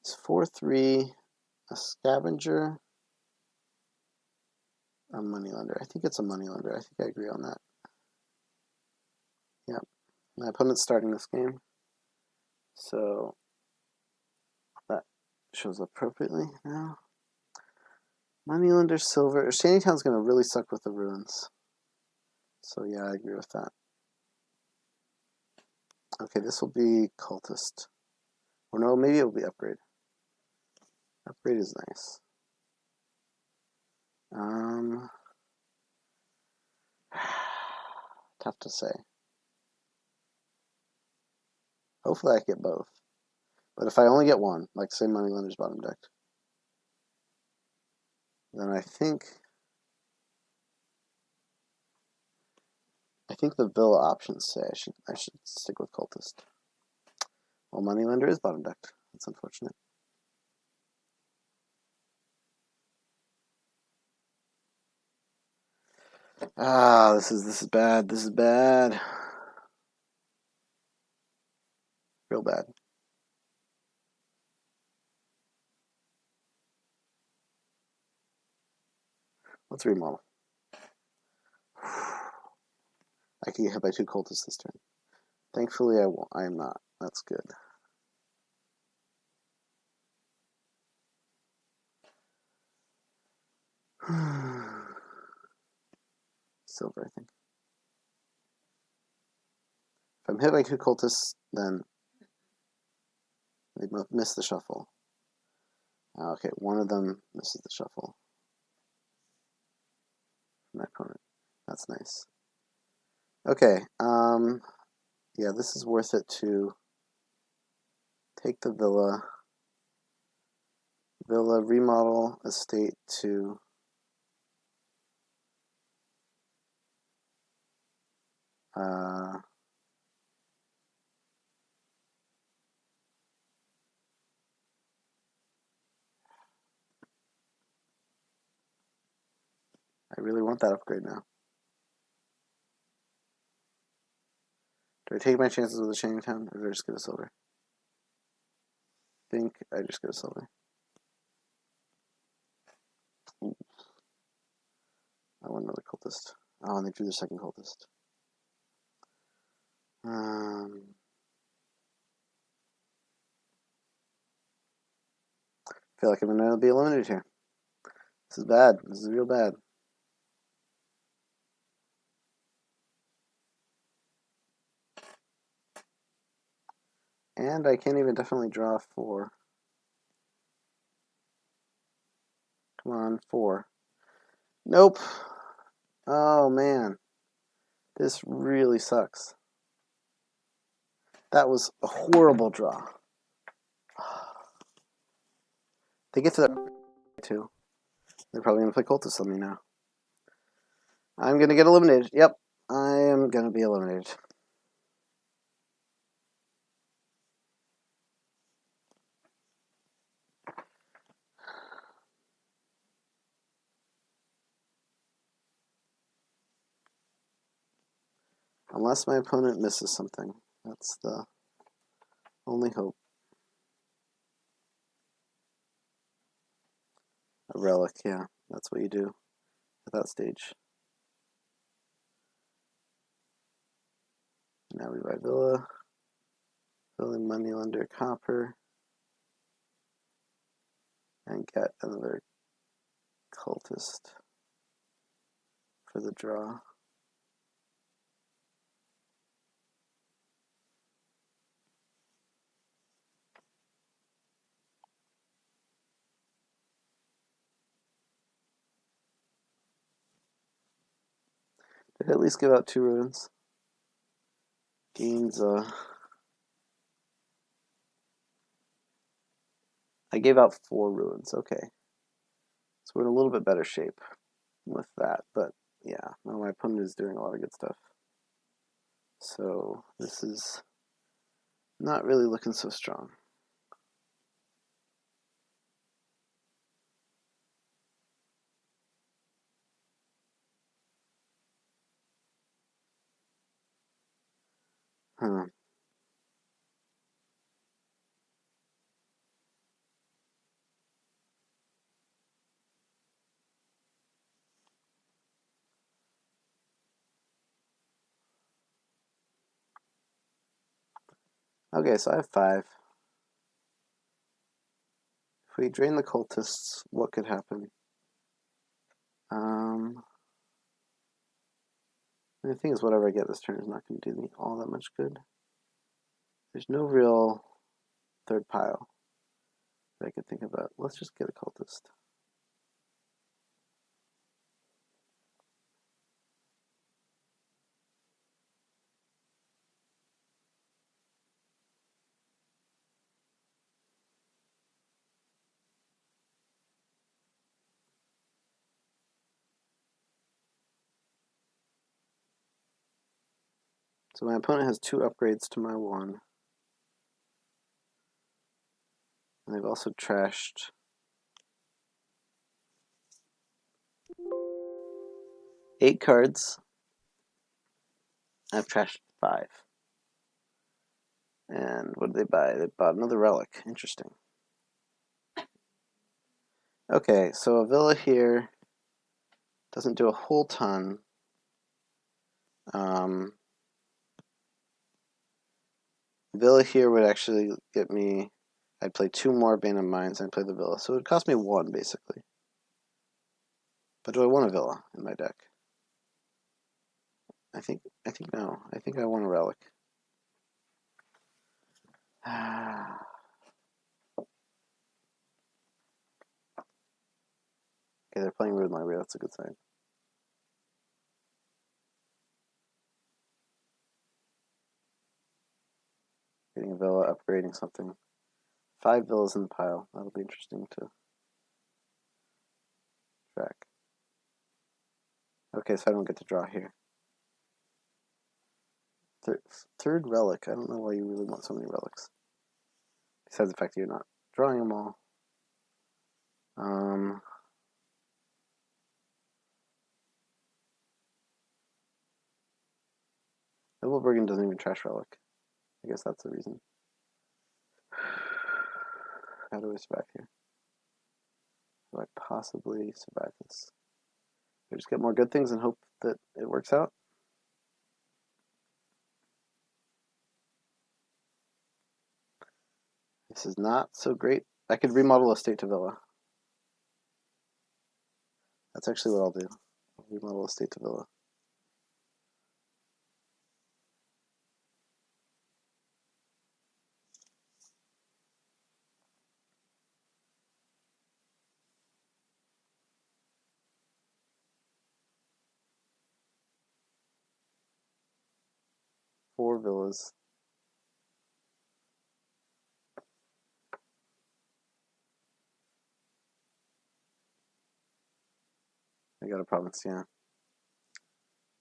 it's 4/3, a scavenger, a moneylender. I think it's a moneylender. I think I agree on that. Yep. My opponent's starting this game, so that shows up appropriately now. Moneylender, silver. Shantytown's going to really suck with the ruins. So yeah, I agree with that. Okay, this will be cultist. Or no, maybe it will be upgrade. Upgrade is nice. Tough to say. Hopefully I get both. But if I only get one, like say Moneylender's bottom decked, then I think the Villa options say I should stick with cultist. Well, Moneylender is bottom decked. That's unfortunate. Ah, this is bad. This is bad. Real bad. Let's remodel. I can get hit by 2 cultists this turn. Thankfully, I won't. I am not. That's good. Silver, I think. If I'm hit by 2 cultists, then they both miss the shuffle. Okay, one of them misses the shuffle. My opponent. That's nice. Okay, yeah, this is worth it to take the villa, remodel estate to I really want that upgrade now. Do I take my chances with a Shantytown, or do I just get a silver? I think I just get a silver. Ooh. I want another cultist. Oh, and they drew their second cultist. I feel like I'm going to be eliminated here. This is bad. This is real bad. And I can't even definitely draw 4. Come on, 4. Nope. Oh, man. This really sucks. That was a horrible draw. They get to that too. They're probably going to play cultist on me now. I'm going to get eliminated. Yep, I am going to be eliminated. Unless my opponent misses something. That's the only hope. A relic, yeah. That's what you do at that stage. Now we buy Villa. Villa, Moneylender, Copper. And get another cultist for the draw. Did I at least give out 2 runes? Gains, I gave out 4 runes, okay. So we're in a little bit better shape with that, but yeah, well, my opponent is doing a lot of good stuff. So this is not really looking so strong. Huh. Okay, so I have 5. If we drain the cultists, what could happen? The thing is, whatever I get this turn is not going to do me all that much good. There's no real third pile that I could think about. Let's just get a cultist. So my opponent has 2 upgrades to my 1. And they've also trashed 8 cards. I've trashed 5. And what did they buy? They bought another relic. Interesting. Okay, so a Villa here doesn't do a whole ton. Villa here would actually get me, I'd play 2 more Bane of Mines and I'd play the Villa. So it would cost me 1, basically. But do I want a Villa in my deck? I think no. I think I want a relic. Okay, they're playing Rude Library. That's a good sign. Getting a Villa, upgrading something. 5 Villas in the pile. That'll be interesting to track. Okay, so I don't get to draw here. Third relic. I don't know why you really want so many relics. Besides the fact that you're not drawing them all. Noblebergen doesn't even trash relic. I guess that's the reason. How do I survive here? Do I possibly survive this? We just get more good things and hope that it works out. This is not so great. I could remodel estate to villa. That's actually what I'll do. I'll remodel estate to villa. Four villas. I got a province, yeah.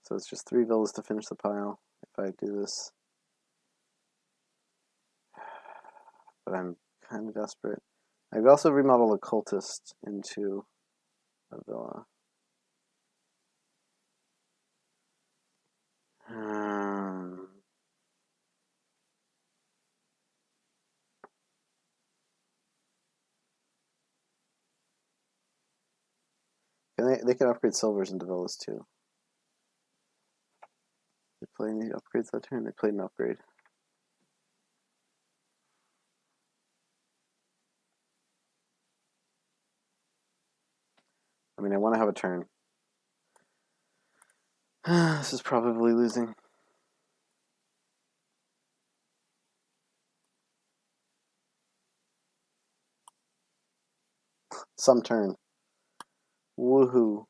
So it's just 3 villas to finish the pile if I do this. But I'm kind of desperate. I could also remodel a cultist into a villa. And they can upgrade silvers into villas too. They play any upgrades that turn? They played an upgrade. I mean, I want to have a turn. This is probably losing. Some turn. Woohoo.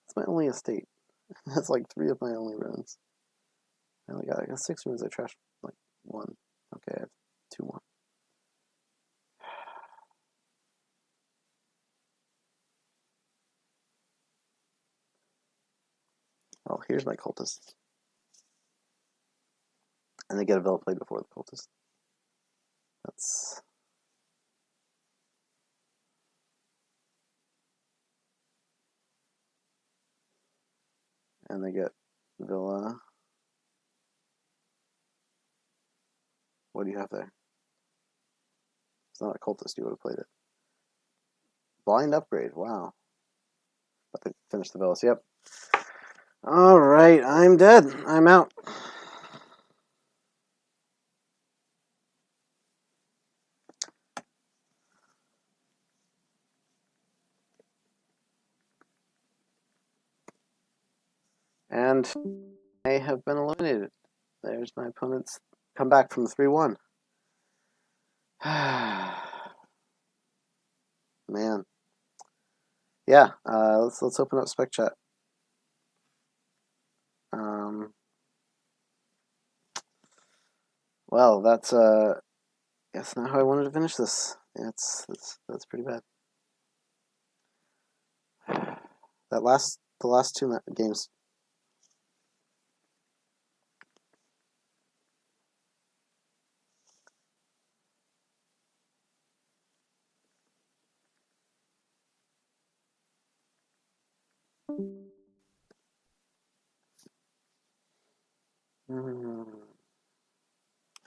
It's my only estate. That's like 3 of my only runes. I got 6 runes. I trashed like 1. Okay, I have 2 more. Oh, here's my cultist. And they get a villa played before the cultist. That's... And they get villa. What do you have there? It's not a cultist, you would have played it. Blind upgrade, wow. But they finished the villas, yep. Alright, I'm dead. I'm out. And I have been eliminated. There's my opponent's comeback from 3-1. Man. Yeah, let's open up spec chat. Well, that's not how I wanted to finish this. Yeah, that's pretty bad. The last 2 games.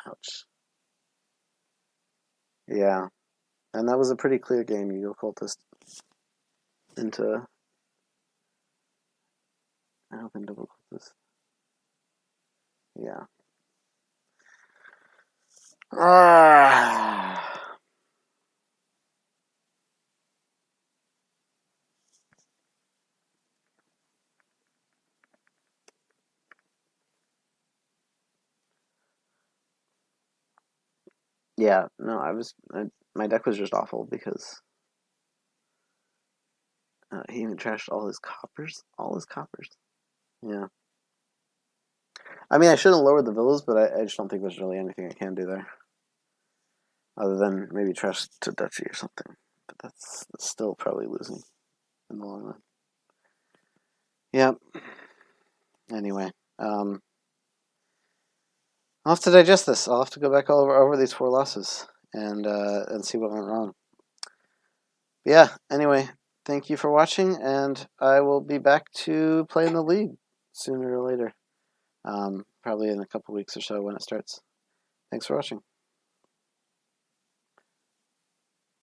Ouch. Yeah. And that was a pretty clear game. You go cultist into... I opened double cultist. Yeah. Yeah, no, my deck was just awful because he even trashed all his coppers. Yeah. I mean, I shouldn't lower the villas, but I just don't think there's really anything I can do there. Other than maybe trash to duchy or something. But that's still probably losing in the long run. Yep. Anyway, I'll have to digest this. I'll have to go back over these 4 losses and see what went wrong. But yeah, anyway, thank you for watching, and I will be back to play in the league sooner or later. Probably in a couple weeks or so when it starts. Thanks for watching.